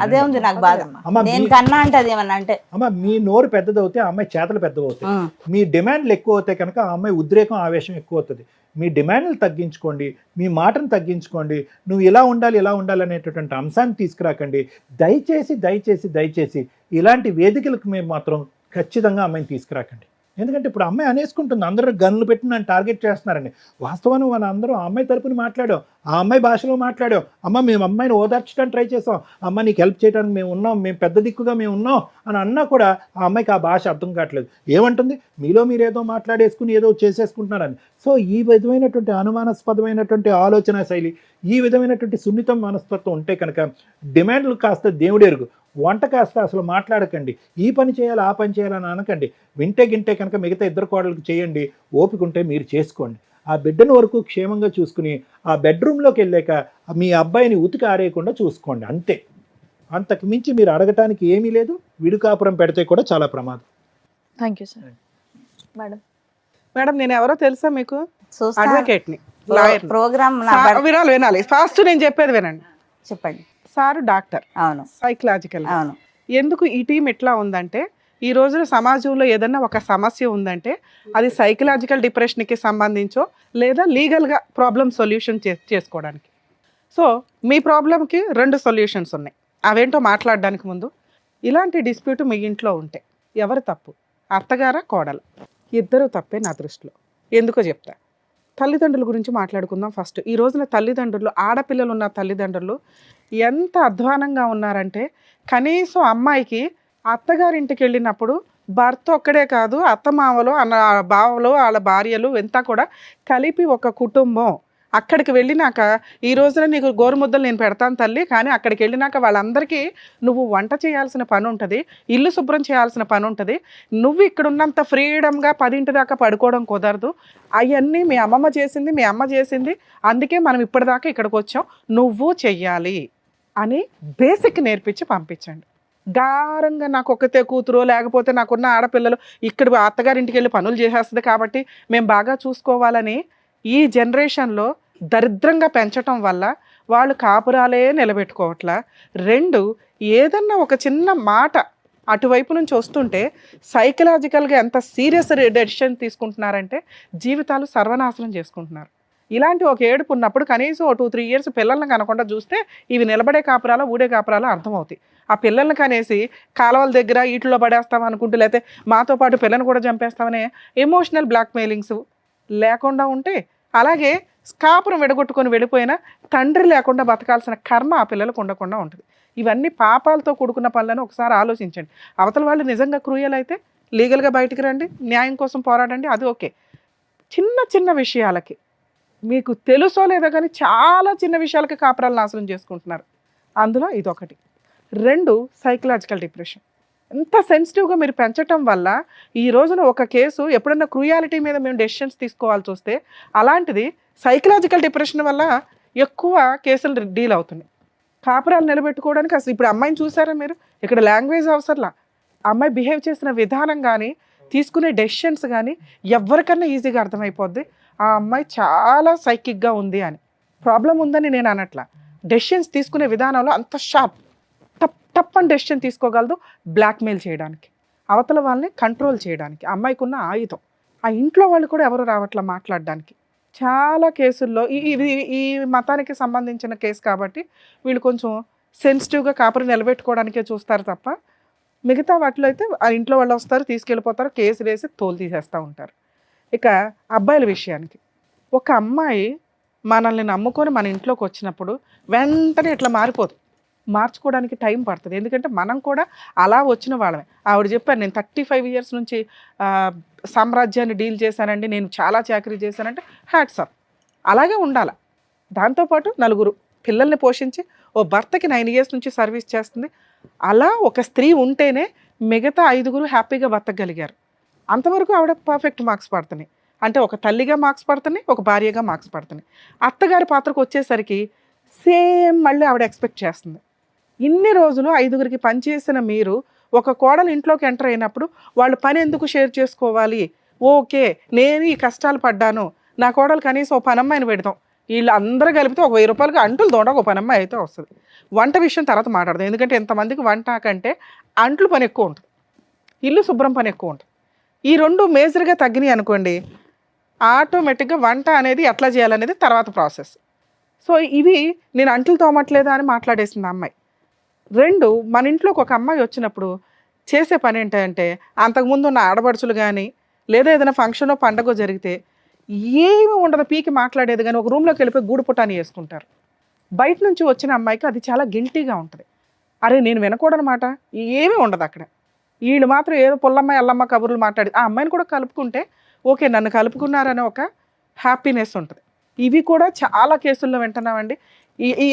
అదే ఉంది నాకు బాధ. అమ్మ, నేను కన్నా అంటే అది ఏమన్నా అంటే అమ్మ, మీ నోరు పెద్దదవుతే ఆ అమ్మాయి చేతలు పెద్దవవుతాయి. మీ డిమాండ్లు ఎక్కువ అవుతాయి కనుక ఆ అమ్మాయి ఉద్రేకం, ఆవేశం ఎక్కువ అవుతుంది. మీ డిమాండ్లు తగ్గించుకోండి, మీ మాటను తగ్గించుకోండి. నువ్వు ఇలా ఉండాలి, ఇలా ఉండాలి అనేటటువంటి అంశాన్ని తీసుకురాకండి. దయచేసి ఇలాంటి వేదికలకు మేము మాత్రం ఖచ్చితంగా అమ్మాయిని తీసుకురాకండి. ఎందుకంటే ఇప్పుడు అమ్మాయి అనేసుకుంటుంది, అందరూ గన్నులు పెట్టి నన్ను టార్గెట్ చేస్తున్నారండి. వాస్తవానికి మన అందరూ ఆ అమ్మాయి తరపున మాట్లాడాం, ఆ అమ్మాయి భాషలో మాట్లాడాం. అమ్మ, మేము అమ్మాయిని ఓదార్చడానికి ట్రై చేసాం, అమ్మ నీకు హెల్ప్ చేయడానికి మేము ఉన్నాం, మేము పెద్ద దిక్కుగా మేము ఉన్నాం అని అన్నా కూడా ఆ అమ్మాయికి ఆ భాష అర్థం కావట్లేదు. ఏమంటుంది, మీలో మీరు ఏదో మాట్లాడేసుకుని ఏదో చేసేసుకుంటున్నారని. సో ఈ విధమైనటువంటి అనుమానాస్పదమైనటువంటి ఆలోచన శైలి, ఈ విధమైనటువంటి సున్నిత మనస్తత్వం ఉంటే కనుక డిమాండ్లు కాస్త దేవుడెరుగు, వంట కాస్త అసలు మాట్లాడకండి. ఈ పని చేయాలి, ఆ పని చేయాలని అనకండి. వింటే కనుక మిగతా ఇద్దరు కోడలకు చేయండి, ఓపిక ఉంటే మీరు చేసుకోండి. ఆ బిడ్డను వరకు క్షేమంగా చూసుకుని ఆ బెడ్రూమ్లోకి వెళ్ళాక మీ అబ్బాయిని ఉతికి ఆరేయకుండా చూసుకోండి, అంతే. అంతకు మించి మీరు అడగటానికి ఏమీ లేదు. విడుకాపురం పెడితే కూడా చాలా ప్రమాదం. Thank you sir. Madam madam, నేను ఎవరో తెలుసా మీకు? చూస్తా. అడ్వకేట్ ని, లాయర్ ని. ప్రోగ్రామ్ వినాలి ఫాస్ట్, నేను చెప్పేది వినండి. చెప్పండి. సార్ డాక్టర్, అవును, సైకలాజికల్. అవును. ఎందుకు ఈ టీం ఎట్లా ఉందంటే, ఈ రోజున సమాజంలో ఏదన్నా ఒక సమస్య ఉందంటే అది సైకలాజికల్ డిప్రెషన్కి సంబంధించో లేదా లీగల్గా ప్రాబ్లమ్ సొల్యూషన్ చేసుకోవడానికి. సో మీ ప్రాబ్లంకి 2 సొల్యూషన్స్ ఉన్నాయి. అవేంటో మాట్లాడడానికి ముందు, ఇలాంటి డిస్ప్యూట్ మీ ఇంట్లో ఉంటే ఎవరు తప్పు, అత్తగారా కోడలు? ఇద్దరు తప్పే నా దృష్టిలో. ఎందుకో చెప్తా. తల్లిదండ్రుల గురించి మాట్లాడుకుందాం ఫస్ట్. ఈ రోజున తల్లిదండ్రులు, ఆడపిల్లలు ఉన్న తల్లిదండ్రులు ఎంత అధ్వానంగా ఉన్నారంటే, కనీసం అమ్మాయికి అత్తగారింటికి వెళ్ళినప్పుడు భర్త ఒక్కడే కాదు, అత్తమామలు, అన్న బావలు, వాళ్ళ భార్యలు ఎంత కూడా కలిపి ఒక కుటుంబం. అక్కడికి వెళ్ళినాక, ఈ రోజున నీకు గోరుముద్దలు నేను పెడతాను తల్లి, కానీ అక్కడికి వెళ్ళినాక వాళ్ళందరికీ నువ్వు వంట చేయాల్సిన పని ఉంటుంది, ఇల్లు శుభ్రం చేయాల్సిన పని ఉంటుంది. నువ్వు ఇక్కడ ఉన్నంత ఫ్రీడమ్గా 10 దాకా పడుకోవడం కుదరదు. అవన్నీ మీ అమ్మమ్మ చేసింది, మీ అమ్మ చేసింది, అందుకే మనం ఇప్పటిదాకా ఇక్కడికి వచ్చాం, నువ్వు చెయ్యాలి అని బేసిక్ నేర్పించి పంపించండి. గారంగా నాకు ఒక్కతే కూతురు, లేకపోతే నాకున్న ఆడపిల్లలు ఇక్కడ అత్తగారింటికి వెళ్ళి పనులు చేసేస్తుంది కాబట్టి మేము బాగా చూసుకోవాలని ఈ జనరేషన్లో దరిద్రంగా పెంచటం వల్ల వాళ్ళు కాపురాలే నిలబెట్టుకోవట్లా. 2, ఏదన్నా ఒక చిన్న మాట అటువైపు నుంచి వస్తుంటే సైకలాజికల్గా ఎంత సీరియస్ డెసిషన్ తీసుకుంటున్నారంటే జీవితాలు సర్వనాశనం చేసుకుంటున్నారు. ఇలాంటి ఒక ఏడుపు ఉన్నప్పుడు కనీసం 2-3 ఇయర్స్ పిల్లల్ని కనకుండా చూస్తే ఇవి నిలబడే కాపురాల, ఊడే కాపురాల అర్థమవుతాయి. ఆ పిల్లల్ని కనేసి కాలువల దగ్గర ఈటిలో పడేస్తాం అనుకుంటూ, లేకపోతే మాతో పాటు పిల్లని కూడా చంపేస్తామనే ఎమోషనల్ బ్లాక్మెయిలింగ్స్ లేకుండా ఉంటే, అలాగే కాపురం విడగొట్టుకొని వెళ్ళిపోయినా తండ్రి లేకుండా బతకాల్సిన కర్మ ఆ పిల్లలకు ఉండకుండా ఉంటుంది. ఇవన్నీ పాపాలతో కూడుకున్న పనులను ఒకసారి ఆలోచించండి. అవతల వాళ్ళు నిజంగా క్రూయల్ అయితే లీగల్గా బయటికి రండి, న్యాయం కోసం పోరాడండి, అది ఓకే. చిన్న చిన్న విషయాలకి, మీకు తెలుసో లేదో కానీ చాలా చిన్న విషయాలకి కాపురాలు నాశనం చేసుకుంటున్నారు. అందులో ఇదొకటి. 2, సైకలాజికల్ డిప్రెషన్. ఎంత సెన్సిటివ్గా మీరు పెంచటం వల్ల ఈ రోజున ఒక కేసు ఎప్పుడన్నా క్రూయాలిటీ మీద మేము డెసిషన్స్ తీసుకోవాల్సి వస్తే, అలాంటిది సైకలాజికల్ డిప్రెషన్ వల్ల ఎక్కువ కేసులు డీల్ అవుతున్నాయి. కాపురాలు నిలబెట్టుకోవడానికి అసలు ఇప్పుడు అమ్మాయిని చూసారా మీరు? ఇక్కడ లాంగ్వేజ్ అవసరంలా, అమ్మాయి బిహేవ్ చేసిన విధానం కానీ, తీసుకునే డెసిషన్స్ కానీ ఎవరికన్నా ఈజీగా అర్థమైపోద్ది ఆ అమ్మాయి చాలా సైకిక్గా ఉంది అని. ప్రాబ్లం ఉందని నేను అనట్లా, డెసిషన్స్ తీసుకునే విధానంలో అంత షార్ప్, టప్ అని డెసిషన్ తీసుకోగలదు. బ్లాక్మెయిల్ చేయడానికి, అవతల వాళ్ళని కంట్రోల్ చేయడానికి అమ్మాయికి ఉన్న ఆయుధం. ఆ ఇంట్లో వాళ్ళు కూడా ఎవరు రావట్లా మాట్లాడడానికి. చాలా కేసుల్లో ఈ మతానికి సంబంధించిన కేసు కాబట్టి వీళ్ళు కొంచెం సెన్సిటివ్గా కాపురం నిలబెట్టుకోవడానికే చూస్తారు తప్ప, మిగతా వాటిలో అయితే ఆ ఇంట్లో వాళ్ళు వస్తారు, తీసుకెళ్ళిపోతారు, కేసు వేసి తోలు తీసేస్తూ ఉంటారు. ఇక అబ్బాయిల విషయానికి, ఒక అమ్మాయి మనల్ని నమ్ముకొని మన ఇంట్లోకి వచ్చినప్పుడు వెంటనే ఇట్లా మారిపోదు. మార్చుకోవడానికి టైం పడుతుంది. ఎందుకంటే మనం కూడా అలా వచ్చిన వాళ్ళమే. ఆవిడ చెప్పారు, నేను 35 ఇయర్స్ నుంచి సామ్రాజ్యాన్ని డీల్ చేశానండి, నేను చాలా చాకరీ చేశానంటే హ్యాట్స్ ఆఫ్. అలాగే ఉండాలి. దాంతోపాటు 4 పిల్లల్ని పోషించి, ఓ భర్తకి 9 ఇయర్స్ నుంచి సర్వీస్ చేస్తుంది, అలా ఒక స్త్రీ ఉంటేనే మిగతా 5 హ్యాపీగా బతకగలిగారు. అంతవరకు ఆవిడ పర్ఫెక్ట్ మార్క్స్ పడుతున్నాయి. అంటే ఒక తల్లిగా మార్క్స్ పడుతున్నాయి, ఒక భార్యగా మార్క్స్ పడుతున్నాయి. అత్తగారి పాత్రకు వచ్చేసరికి సేమ్ మళ్ళీ ఆవిడ ఎక్స్పెక్ట్ చేస్తుంది. ఇన్ని రోజులు 5 పనిచేసిన మీరు ఒక కోడలు ఇంట్లోకి ఎంటర్ అయినప్పుడు వాళ్ళు పని ఎందుకు షేర్ చేసుకోవాలి? ఓకే, నేను ఈ కష్టాలు పడ్డాను, నా కోడలు కనీసం ఓ పనమ్మాయిని పెడతాం, వీళ్ళు అందరూ కలిపితే ఒక 1000 రూపాయలకి అంటులు తోడక ఒక పనమ్మాయి అయితే వస్తుంది. వంట విషయం తర్వాత మాట్లాడదాం, ఎందుకంటే ఎంతమందికి వంట కంటే అంట్లు పని ఎక్కువ ఉంటుంది, ఇల్లు శుభ్రం పని ఎక్కువ ఉంటుంది. ఈ 2 మేజర్గా తగ్గినాయి అనుకోండి, ఆటోమేటిక్గా వంట అనేది ఎట్లా చేయాలనేది తర్వాత ప్రాసెస్. సో ఇవి నేను అంట్లు తోమట్లేదా అని మాట్లాడేసింది అమ్మాయి. 2, మన ఇంట్లోకి ఒక అమ్మాయి వచ్చినప్పుడు చేసే పని ఏంటంటే, అంతకుముందు ఉన్న ఆడపడుచులు కానీ లేదా ఏదైనా ఫంక్షనో పండగో జరిగితే ఏమి ఉండదు, పీకి మాట్లాడేది కానీ ఒక రూమ్లోకి వెళ్ళిపోయి గూడు పుటాని వేసుకుంటారు. బయట నుంచి వచ్చిన అమ్మాయికి అది చాలా గిల్టీగా ఉంటుంది. అరే నేను వినకూడనమాట, ఏమీ ఉండదు అక్కడ. వీళ్ళు మాత్రం ఏదో పుల్లమ్మ ఎల్లమ్మ కబుర్లు మాట్లాడి ఆ అమ్మాయిని కూడా కలుపుకుంటే ఓకే, నన్ను కలుపుకున్నారనే ఒక హ్యాపీనెస్ ఉంటుంది. ఇవి కూడా చాలా కేసుల్లో వింటున్నామండి.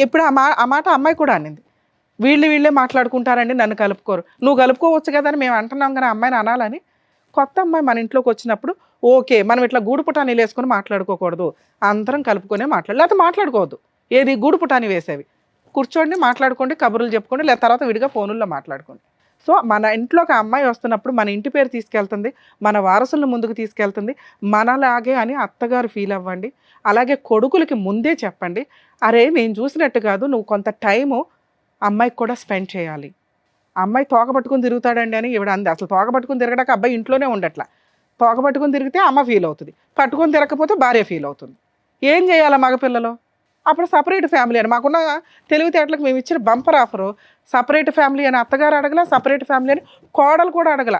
ఎప్పుడు ఆ మాట అమ్మాయి కూడా అనింది, వీళ్ళే మాట్లాడుకుంటారండి, నన్ను కలుపుకోరు. నువ్వు కలుపుకోవచ్చు కదా అని మేము అంటున్నాం కానీ అమ్మాయిని అనాలని. కొత్త అమ్మాయి మన ఇంట్లోకి వచ్చినప్పుడు ఓకే, మనం ఇట్లా గూడు పుటానీలు వేసుకొని మాట్లాడుకోకూడదు, అందరం కలుపుకొనే లేకపోతే మాట్లాడుకోవద్దు. ఏది గూడు పుటాని వేసేవి, కూర్చోండి మాట్లాడుకోండి, కబుర్లు చెప్పుకోండి, లేదా తర్వాత విడిగా ఫోనుల్లో మాట్లాడుకోండి. సో మన ఇంట్లోకి ఆ అమ్మాయి వస్తున్నప్పుడు మన ఇంటి పేరు తీసుకెళ్తుంది, మన వారసులను ముందుకు తీసుకెళ్తుంది, మనలాగే అని అత్తగారు ఫీల్ అవ్వండి. అలాగే కొడుకులకి ముందే చెప్పండి, అరే నేను చూసినట్టు కాదు, నువ్వు కొంత టైము అమ్మాయికి కూడా స్పెండ్ చేయాలి. అమ్మాయి తోక పట్టుకుని తిరుగుతాడండి అని ఇవిడ అంది. అసలు తోక పట్టుకుని తిరగడానికి అబ్బాయి ఇంట్లోనే ఉండట్లా. తోక పట్టుకుని తిరిగితే అమ్మ ఫీల్ అవుతుంది, పట్టుకొని తిరగకపోతే భార్య ఫీల్ అవుతుంది. ఏం చేయాలి మగపిల్లలు? అప్పుడు సపరేట్ ఫ్యామిలీ అని మాకున్న తెలివితేటలకు మేము ఇచ్చిన బంపర్ ఆఫరు, సపరేట్ ఫ్యామిలీ అని అత్తగారు అడగల, సపరేట్ ఫ్యామిలీ అని కోడలు కూడా అడగల.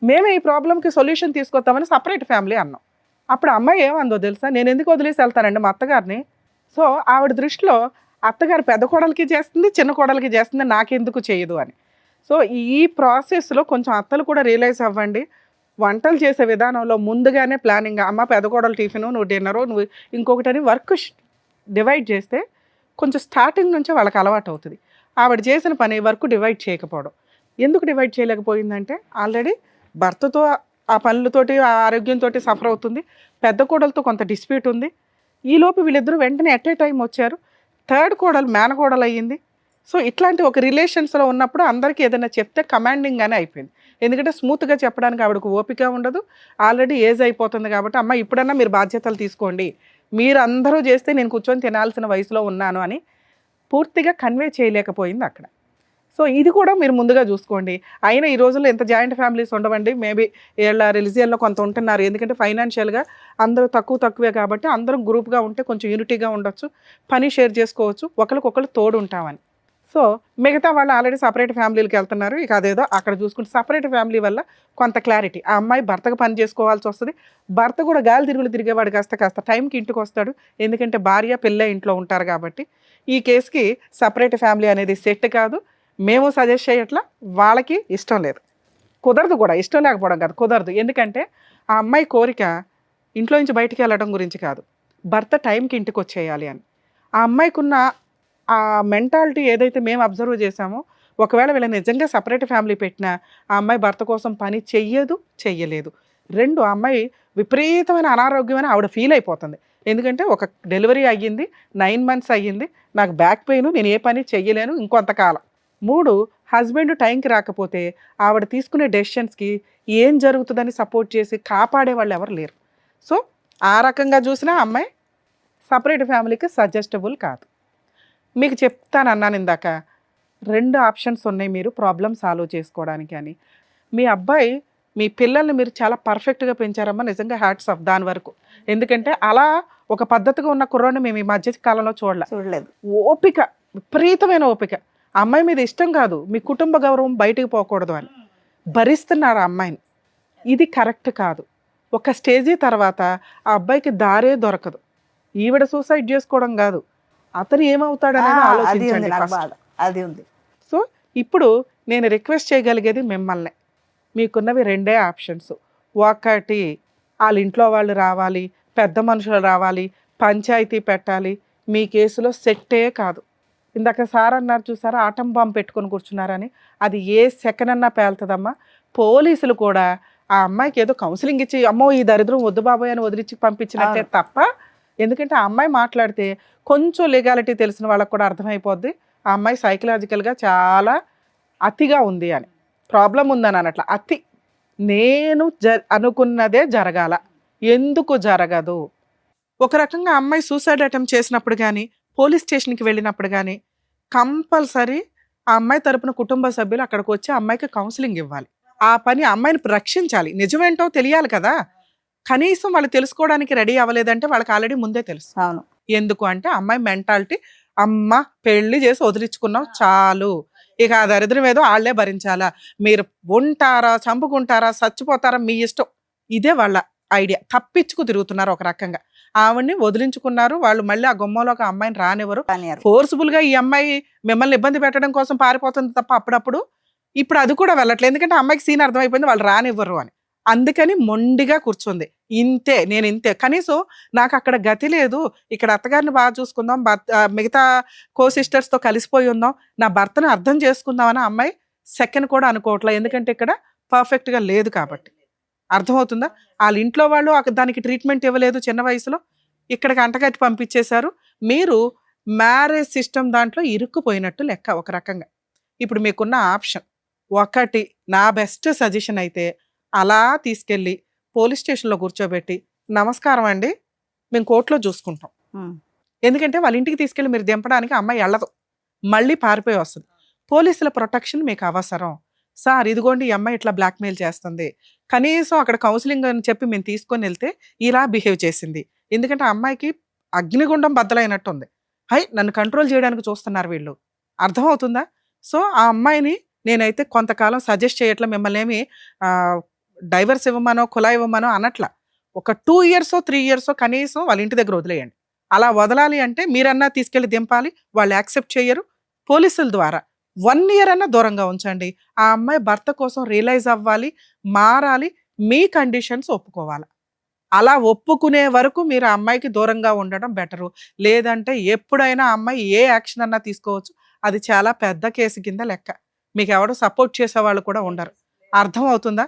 మేమే ఈ ప్రాబ్లంకి సొల్యూషన్ తీసుకొస్తామని సపరేట్ ఫ్యామిలీ అన్నాం. అప్పుడు అమ్మాయి ఏమందో తెలుసా, నేను ఎందుకు వదిలేసి వెళ్తానండి మా అత్తగారిని. సో ఆవిడ దృష్టిలో అత్తగారు పెద్ద కోడలికి చేస్తుంది, చిన్న కోడలికి చేస్తుంది, నాకెందుకు చేయదు అని. సో ఈ ప్రాసెస్లో కొంచెం అత్తలు కూడా రియలైజ్ అవ్వండి. వంటలు చేసే విధానంలో ముందుగానే ప్లానింగ్, అమ్మ పెద్ద కోడలు టిఫిను, నువ్వు డిన్నరు, నువ్వు ఇంకొకటని వర్క్ డివైడ్ చేస్తే కొంచెం స్టార్టింగ్ నుంచే వాళ్ళకి అలవాటు అవుతుంది. ఆవిడ చేసిన పని వర్క్ డివైడ్ చేయకపోవడం. ఎందుకు డివైడ్ చేయలేకపోయిందంటే ఆల్రెడీ భర్తతో ఆ పనులతోటి ఆ ఆరోగ్యంతో సఫర్ అవుతుంది, పెద్ద కోడలతో కొంత డిస్ప్యూట్ ఉంది. ఈలోపు వీళ్ళిద్దరూ వెంటనే ఎట్ ఏ టైం వచ్చారు, థర్డ్ కోడలు మేనకోడలు అయ్యింది. సో ఇట్లాంటి ఒక రిలేషన్స్లో ఉన్నప్పుడు అందరికీ ఏదైనా చెప్తే కమాండింగ్గానే అయిపోయింది. ఎందుకంటే స్మూత్గా చెప్పడానికి ఆవిడకు ఓపిక ఉండదు, ఆల్రెడీ ఏజ్ అయిపోతుంది. కాబట్టి అమ్మ ఇప్పుడన్నా మీరు బాధ్యతలు తీసుకోండి, మీరు అందరూ చేస్తే నేను కూర్చొని తినాల్సిన వయసులో ఉన్నాను అని పూర్తిగా కన్వే చేయలేకపోయింది అక్కడ. సో ఇది కూడా మీరు ముందుగా చూసుకోండి. అయినా ఈ రోజుల్లో ఎంత జాయింట్ ఫ్యామిలీస్ ఉండవండి, మేబీ వీళ్ళ రిలీజియన్లో కొంత ఉంటున్నారు, ఎందుకంటే ఫైనాన్షియల్గా అందరూ తక్కువే కాబట్టి అందరం గ్రూప్గా ఉంటే కొంచెం యూనిటీగా ఉండొచ్చు, పని షేర్ చేసుకోవచ్చు, ఒకరికొకరు తోడు ఉంటామని. సో మిగతా వాళ్ళు ఆల్రెడీ సపరేట్ ఫ్యామిలీకి వెళ్తున్నారు, ఇక అదేదో అక్కడ చూసుకుంటే సపరేట్ ఫ్యామిలీ వల్ల కొంత క్లారిటీ. ఆ అమ్మాయి భర్తకు పని చేసుకోవాల్సి వస్తుంది, భర్త కూడా గాలి తిరిగేవాడు కాస్త టైంకి ఇంటికి వస్తాడు, ఎందుకంటే భార్య పిల్ల ఇంట్లో ఉంటారు కాబట్టి. ఈ కేసుకి సపరేట్ ఫ్యామిలీ అనేది సెట్ కాదు, మేము సజెస్ట్ చేయట్లా, వాళ్ళకి ఇష్టం లేదు, కుదరదు కూడా. ఇష్టం లేకపోవడం కాదు, కుదరదు. ఎందుకంటే ఆ అమ్మాయి కోరిక ఇంట్లో నుంచి బయటికి వెళ్ళడం గురించి కాదు, భర్త టైంకి ఇంటికి వచ్చేయాలి అని. ఆ అమ్మాయికి ఉన్న ఆ మెంటాలిటీ ఏదైతే మేము అబ్జర్వ్ చేసామో, ఒకవేళ వీళ్ళ నిజంగా సపరేట్ ఫ్యామిలీ పెట్టినా ఆ అమ్మాయి భర్త కోసం పని చెయ్యలేదు. 2, ఆ అమ్మాయి విపరీతమైన అనారోగ్యమైన ఆవిడ ఫీల్ అయిపోతుంది. ఎందుకంటే ఒక డెలివరీ అయ్యింది, 9 months అయ్యింది, నాకు బ్యాక్ పెయిన్, నేను ఏ పని చెయ్యలేను ఇంకొంతకాలం. 3, హస్బెండ్ టైంకి రాకపోతే ఆవిడ తీసుకునే డెసిషన్స్కి ఏం జరుగుతుందని సపోర్ట్ చేసి కాపాడే వాళ్ళు ఎవరు లేరు. సో ఆ రకంగా చూసినా అమ్మాయి సపరేట్ ఫ్యామిలీకి సజెస్టబుల్ కాదు. మీకు చెప్తాను అన్నాను ఇందాక, 2 ఆప్షన్స్ ఉన్నాయి మీరు ప్రాబ్లమ్ సాల్వ్ చేసుకోవడానికి అని. మీ అబ్బాయి మీ పిల్లల్ని మీరు చాలా పర్ఫెక్ట్గా పెంచారమ్మా, నిజంగా హ్యాట్స్ ఆఫ్ దాని వరకు. ఎందుకంటే అలా ఒక పద్ధతిగా ఉన్న కుర్రాడిని మేము ఈ మధ్య కాలంలో చూడలేదు. ఓపిక, విపరీతమైన ఓపిక. అమ్మాయి మీద ఇష్టం కాదు, మీ కుటుంబ గౌరవం బయటికి పోకూడదు అని భరిస్తున్నారు ఆ అమ్మాయిని. ఇది కరెక్ట్ కాదు. ఒక స్టేజీ తర్వాత ఆ అబ్బాయికి దారే దొరకదు. ఈవిడ సూసైడ్ చేసుకోవడం కాదు, అతను ఏమవుతాడనేది ఆలోచించండి ఫస్ట్. అది ఉంది. సో ఇప్పుడు నేను రిక్వెస్ట్ చేయగలిగేది మిమ్మల్ని, మీకున్నవి 2 ఆప్షన్స్. ఒకటి, వాళ్ళ ఇంట్లో వాళ్ళు రావాలి, పెద్ద మనుషులు రావాలి, పంచాయతీ పెట్టాలి, మీ కేసులో సెట్టే కాదు. ఇందాక సార్ అన్నారు చూసారా, ఆటం బాంబు పెట్టుకొని కూర్చున్నారని, అది ఏ సెకండ్ అన్నా పేలుతుందమ్మా. పోలీసులు కూడా ఆ అమ్మాయికి ఏదో కౌన్సిలింగ్ ఇచ్చి అమ్మో ఈ దరిద్రం వద్దు బాబోయ్ అని వదిలించి పంపించినట్టే తప్ప, ఎందుకంటే ఆ అమ్మాయి మాట్లాడితే కొంచెం లీగాలిటీ తెలిసిన వాళ్ళకి కూడా అర్థమైపోద్ది ఆ అమ్మాయి సైకలాజికల్గా చాలా అతిగా ఉంది అని, ప్రాబ్లం ఉందని అనట్ల. అతి నేను అనుకున్నదే జరగాల, ఎందుకు జరగదు? ఒక రకంగా అమ్మాయి సూసైడ్ అటెంప్ట్ చేసినప్పుడు కానీ, పోలీస్ స్టేషన్కి వెళ్ళినప్పుడు కానీ కంపల్సరీ ఆ అమ్మాయి తరపున కుటుంబ సభ్యులు అక్కడికి వచ్చి అమ్మాయికి కౌన్సిలింగ్ ఇవ్వాలి. ఆ పని అమ్మాయిని రక్షించాలి. నిజమేంటో తెలియాలి కదా, కనీసం వాళ్ళు తెలుసుకోవడానికి రెడీ అవ్వలేదంటే వాళ్ళకి ఆల్రెడీ ముందే తెలుసు. అవును. ఎందుకు అంటే అమ్మాయి మెంటాలిటీ, అమ్మ పెళ్లి చేసి వదిలించుకున్నావు చాలు, ఇక ఆ దరిద్రం ఏదో వాళ్ళే భరించాలా, మీరు ఉంటారా చంపుకుంటారా చచ్చిపోతారా మీ ఇష్టం, ఇదే వాళ్ళ ఐడియా. తప్పించుకు తిరుగుతున్నారు ఒక రకంగా. ఆవిడ్ని వదిలించుకున్నారు వాళ్ళు, మళ్ళీ ఆ గుమ్మంలోకి ఆ అమ్మాయిని రానివ్వరు. ఫోర్స్ఫుల్ గా ఈ అమ్మాయి మిమ్మల్ని ఇబ్బంది పెట్టడం కోసం పారిపోతుంది తప్ప అప్పుడప్పుడు. ఇప్పుడు అది కూడా వెళ్ళట్లేదు, ఎందుకంటే అమ్మాయికి సీన్ అర్థమైపోయింది వాళ్ళు రానివ్వరు అని. అందుకని మొండిగా కూర్చుంది. ఇంతే, నేను ఇంతే, కనీసం నాకు అక్కడ గతి లేదు, ఇక్కడ అత్తగారిని బాగా చూసుకుందాం, మిగతా కో సిస్టర్స్తో కలిసిపోయి ఉందాం, నా భర్తను అర్థం చేసుకుందాం అని అమ్మాయి సెకండ్ కూడా అనుకోవట్లేదు. ఎందుకంటే ఇక్కడ పర్ఫెక్ట్గా లేదు కాబట్టి. అర్థమవుతుందా? వాళ్ళ ఇంట్లో వాళ్ళు దానికి ట్రీట్మెంట్ ఇవ్వలేదు చిన్న వయసులో, ఇక్కడికి అంటగట్టి పంపించేశారు. మీరు మ్యారేజ్ సిస్టమ్ దాంట్లో ఇరుక్కుపోయినట్టు లెక్క ఒక రకంగా. ఇప్పుడు మీకున్న ఆప్షన్ ఒకటి, నా బెస్ట్ సజెషన్ అయితే అలా తీసుకెళ్ళి పోలీస్ స్టేషన్లో కూర్చోబెట్టి, నమస్కారం అండి మేము కోర్టులో చూసుకుంటాం, ఎందుకంటే వాళ్ళ ఇంటికి తీసుకెళ్ళి మీరు దింపడానికి అమ్మాయి వెళ్ళదు, మళ్ళీ పారిపోయి వస్తుంది. పోలీసుల ప్రొటెక్షన్ మీకు అవసరం. సార్ ఇదిగోండి ఈ అమ్మాయి ఇట్లా బ్లాక్మెయిల్ చేస్తుంది, కనీసం అక్కడ కౌన్సిలింగ్ అని చెప్పి మేము తీసుకొని వెళ్తే ఇలా బిహేవ్ చేసింది, ఎందుకంటే ఆ అమ్మాయికి అగ్నిగుండం బద్దలైనట్టు ఉంది, హై నన్ను కంట్రోల్ చేయడానికి చూస్తున్నారు వీళ్ళు. అర్థమవుతుందా? సో ఆ అమ్మాయిని నేనైతే కొంతకాలం సజెస్ట్ చేయట్లా, మిమ్మల్ని ఏమి డైవర్స్ ఇవ్వమనో కులా ఇవ్వమనో అనట్లా. ఒక 2 years 3 years కనీసం వాళ్ళ ఇంటి దగ్గర వదిలేయండి. అలా వదలాలి అంటే మీరన్నా తీసుకెళ్ళి దింపాలి, వాళ్ళు యాక్సెప్ట్ చేయరు. పోలీసుల ద్వారా 1 year అన్నా దూరంగా ఉంచండి. ఆ అమ్మాయి భర్త కోసం రియలైజ్ అవ్వాలి, మారాలి, మీ కండిషన్స్ ఒప్పుకోవాలి. అలా ఒప్పుకునే వరకు మీరు ఆ అమ్మాయికి దూరంగా ఉండడం బెటరు. లేదంటే ఎప్పుడైనా ఆ అమ్మాయి ఏ యాక్షన్ అన్నా తీసుకోవచ్చు, అది చాలా పెద్ద కేసు కింద లెక్క. మీకు ఎవరు సపోర్ట్ చేసే వాళ్ళు కూడా ఉండరు. అర్థం అవుతుందా?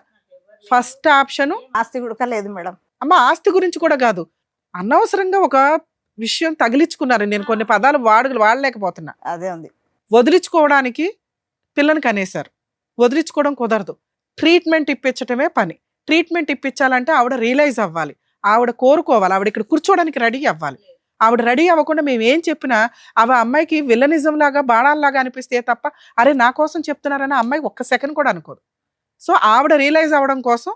ఫస్ట్ ఆప్షను ఆస్తి కూడా లేదు మేడం. అమ్మ ఆస్తి గురించి కూడా కాదు, అనవసరంగా ఒక విషయం తగిలించుకున్నారు. నేను కొన్ని పదాలు వాడలేకపోతున్నా. అదే ఉంది. వదిలించుకోవడానికి పిల్లని కనేశారు, వదిలించుకోవడం కుదరదు, ట్రీట్మెంట్ ఇప్పించటమే పని. ట్రీట్మెంట్ ఇప్పించాలంటే ఆవిడ రియలైజ్ అవ్వాలి, ఆవిడ కోరుకోవాలి, ఆవిడ ఇక్కడ కూర్చోవడానికి రెడీ అవ్వాలి. ఆవిడ రెడీ అవ్వకుండా మేము ఏం చెప్పినా అవి అమ్మాయికి విల్లనిజం లాగా బాణాల్లాగా అనిపిస్తే తప్ప అరే నా కోసం చెప్తున్నారని అమ్మాయి ఒక్క సెకండ్ కూడా అనుకోదు. సో ఆవిడ రియలైజ్ అవ్వడం కోసం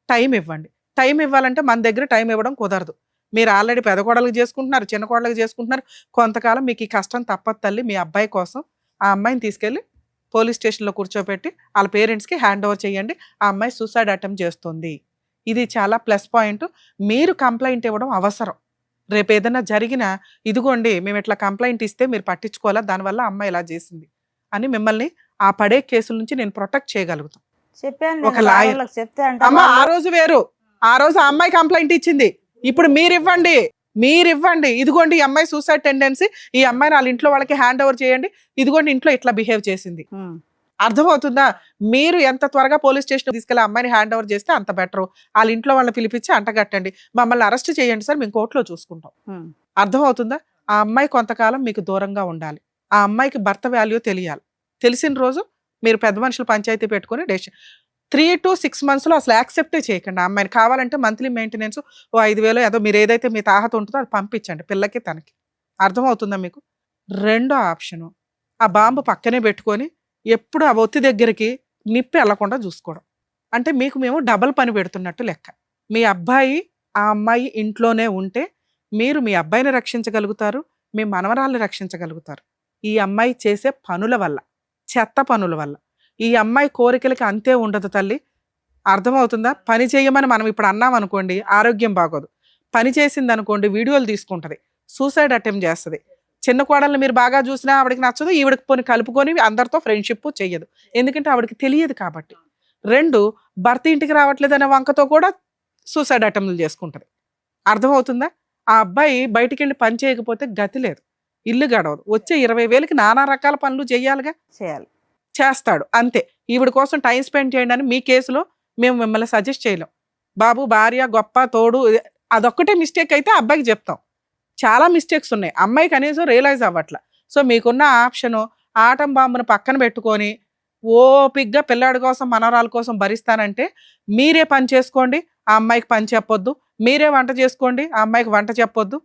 టైం ఇవ్వండి. టైం ఇవ్వాలంటే మన దగ్గర టైం ఇవ్వడం కుదరదు. మీరు ఆల్రెడీ పెద్ద కోడలకు చేసుకుంటున్నారు, చిన్న కోడలకు చేసుకుంటున్నారు, కొంతకాలం మీకు ఈ కష్టం తప్పదు తల్లి. మీ అబ్బాయి కోసం ఆ అమ్మాయిని తీసుకెళ్ళి పోలీస్ స్టేషన్లో కూర్చోబెట్టి వాళ్ళ పేరెంట్స్కి హ్యాండ్ ఓవర్ చేయండి. ఆ అమ్మాయి సూసైడ్ అటెంప్ట్ చేస్తుంది, ఇది చాలా ప్లస్ పాయింట్. మీరు కంప్లైంట్ ఇవ్వడం అవసరం. రేపు ఏదైనా జరిగినా ఇదిగోండి మేము ఇట్లా కంప్లైంట్ ఇస్తే మీరు పట్టించుకోవాలా, దానివల్ల అమ్మాయి ఇలా చేసింది అని మిమ్మల్ని ఆ పడే కేసుల నుంచి నేను ప్రొటెక్ట్ చేయగలుగుతాను. చెప్పాను ఒక లాయర్ చెప్తే అమ్మ ఆ రోజు వేరు, ఆ రోజు ఆ అమ్మాయి కంప్లైంట్ ఇచ్చింది, ఇప్పుడు మీరు ఇవ్వండి. ఇదిగోండి ఈ అమ్మాయి సూసైడ్ టెండెన్సీ, ఈ అమ్మాయిని వాళ్ళ ఇంట్లో వాళ్ళకి హ్యాండ్ ఓవర్ చేయండి, ఇదిగోండి ఇంట్లో ఇట్లా బిహేవ్ చేసింది. అర్థమవుతుందా? మీరు ఎంత త్వరగా పోలీస్ స్టేషన్ తీసుకెళ్ళి అమ్మాయిని హ్యాండ్ ఓవర్ చేస్తే అంత బెటరు. వాళ్ళ ఇంట్లో వాళ్ళని పిలిపించి అంటగట్టండి, మమ్మల్ని అరెస్ట్ చేయండి సార్, మేము కోర్టులో చూసుకుంటాం. అర్థమవుతుందా? ఆ అమ్మాయి కొంతకాలం మీకు దూరంగా ఉండాలి. ఆ అమ్మాయికి భర్త వాల్యూ తెలియాలి. తెలిసిన రోజు మీరు పెద్ద మనుషులు పంచాయతీ పెట్టుకుని డెసిషన్ 3 to 6 months అసలు యాక్సెప్టే చేయకండి. ఆ అమ్మాయిని కావాలంటే మంత్లీ మెయింటెనెన్స్ 5,000 ఏదో మీరు ఏదైతే మీ తాహత ఉంటుందో అది పంపించండి పిల్లకి తనకి. అర్థమవుతుందా మీకు? రెండో ఆప్షను ఆ బాంబు పక్కనే పెట్టుకొని ఎప్పుడు ఆ ఒత్తి దగ్గరికి నిప్పి వెళ్లకుండా చూసుకోవడం. అంటే మీకు మేము డబల్ పని పెడుతున్నట్టు లెక్క. మీ అబ్బాయి ఆ అమ్మాయి ఇంట్లోనే ఉంటే మీరు మీ అబ్బాయిని రక్షించగలుగుతారు, మీ మనవరాల్ని రక్షించగలుగుతారు. ఈ అమ్మాయి చేసే పనుల వల్ల, చెత్త పనుల వల్ల. ఈ అమ్మాయి కోరికలకి అంతే ఉండదు తల్లి. అర్థమవుతుందా? పని చేయమని మనం ఇప్పుడు అన్నాం అనుకోండి, ఆరోగ్యం బాగోదు. పని చేసింది అనుకోండి, వీడియోలు తీసుకుంటుంది, సూసైడ్ అటెంప్ట్ చేస్తుంది. చిన్న కోడల్ని మీరు బాగా చూసినా ఆవిడకి నచ్చదు, ఈవిడకి పోని కలుపుకొని అందరితో ఫ్రెండ్షిప్ చెయ్యదు, ఎందుకంటే ఆవిడకి తెలియదు కాబట్టి. 2 భర్త ఇంటికి రావట్లేదనే వంకతో కూడా సూసైడ్ అటెంప్ట్లు చేసుకుంటుంది. అర్థమవుతుందా? ఆ అబ్బాయి బయటికి వెళ్ళి పని చేయకపోతే గతి లేదు. ఇల్లు గడవదు. వచ్చే 20,000కి నానా రకాల పనులు చేయాలిగా, చేయాలి. చేస్తాడు అంతే. ఈవిడ కోసం టైం స్పెండ్ చేయండి అని మీ కేసులో మేము మిమ్మల్ని సజెస్ట్ చేయలేం. బాబు భార్య గొప్ప తోడు అదొక్కటే మిస్టేక్ అయితే అబ్బాయికి చెప్తాం. చాలా మిస్టేక్స్ ఉన్నాయి, అమ్మాయి కనీసం రియలైజ్ అవ్వట్ల. సో మీకున్న ఆప్షను ఆటం బాంబును పక్కన పెట్టుకొని ఓపిగ్గా పిల్లాడి కోసం మనవరాల కోసం భరిస్తానంటే మీరే పని చేసుకోండి, ఆ అమ్మాయికి పని చెప్పొద్దు. మీరే వంట చేసుకోండి, ఆ అమ్మాయికి వంట చెప్పొద్దు.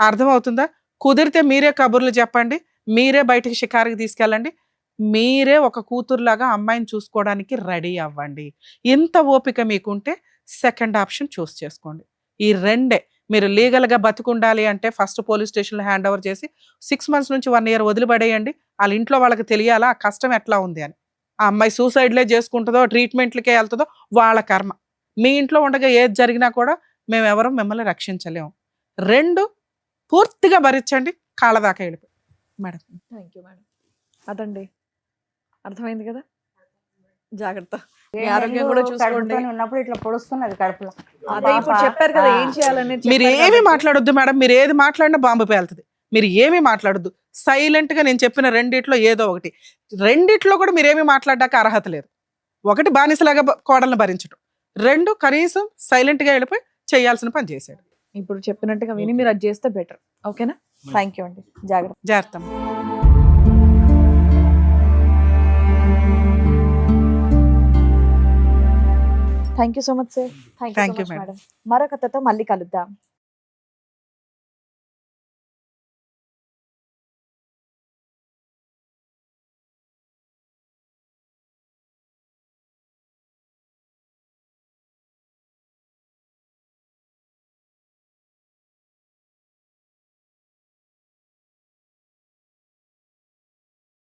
అర్థమవుతుందా? కుదిరితే మీరే కబుర్లు చెప్పండి, మీరే బయటికి షికారికి తీసుకెళ్ళండి, మీరే ఒక కూతురులాగా అమ్మాయిని చూసుకోవడానికి రెడీ అవ్వండి. ఇంత ఓపిక మీకుంటే సెకండ్ ఆప్షన్ చూస్ చేసుకోండి. ఈ రెండే. మీరు లీగల్గా బతికుండాలి అంటే ఫస్ట్ పోలీస్ స్టేషన్లో హ్యాండ్ ఓవర్ చేసి 6 months నుంచి 1 year వదిలిపడేయండి. వాళ్ళ ఇంట్లో వాళ్ళకి తెలియాలా ఆ కష్టం ఎట్లా ఉంది అని. ఆ అమ్మాయి సూసైడ్లే చేసుకుంటుందో ట్రీట్మెంట్లకే వెళ్తుందో వాళ్ళ కర్మ. మీ ఇంట్లో ఉండగా ఏది జరిగినా కూడా మేము ఎవరు మిమ్మల్ని రక్షించలేము. 2 పూర్తిగా భరించండి, కాళ్ళ దాకా వెళ్ళిపోయి. Madam thank you madam. అదండి, అర్థమైంది కదా. జాగ్రత్త, మీ 7 ఆరోగ్యం కూడా నెలలు చూసుకోండి. కడుపుతోనే ఉన్నప్పుడు ఇట్లా పొడుస్తున్నది కడుపులో. అదే ఇప్పుడు చెప్పారు కదా ఏం చేయాలని. మీరు ఏమి మాట్లాడొద్దు మేడం, మీరు ఏది మాట్లాడినా బాంబు పేలుతుంది. మీరు ఏమీ మాట్లాడొద్దు, సైలెంట్ గా నేను చెప్పిన రెండిట్లో ఏదో ఒకటి. రెండిట్లో కూడా మీరేమీ మాట్లాడడానికి అర్హత లేదు. ఒకటి బానిసలాగా కోడలను భరించడం, 2 కనీసం సైలెంట్ గా వెళ్ళిపోయి చేయాల్సిన పని చేశాడు. ఇప్పుడు చెప్పినట్టుగా విని మీరు అది చేస్తే బెటర్. ఓకేనా? థ్యాంక్ యూ అండి, జాగ్రత్త. జాగ్రత్త. Thank you so much sir. Thank you Thank so you, much madam. Madam. మరొక కథతో మళ్ళీ కలుద్దాం.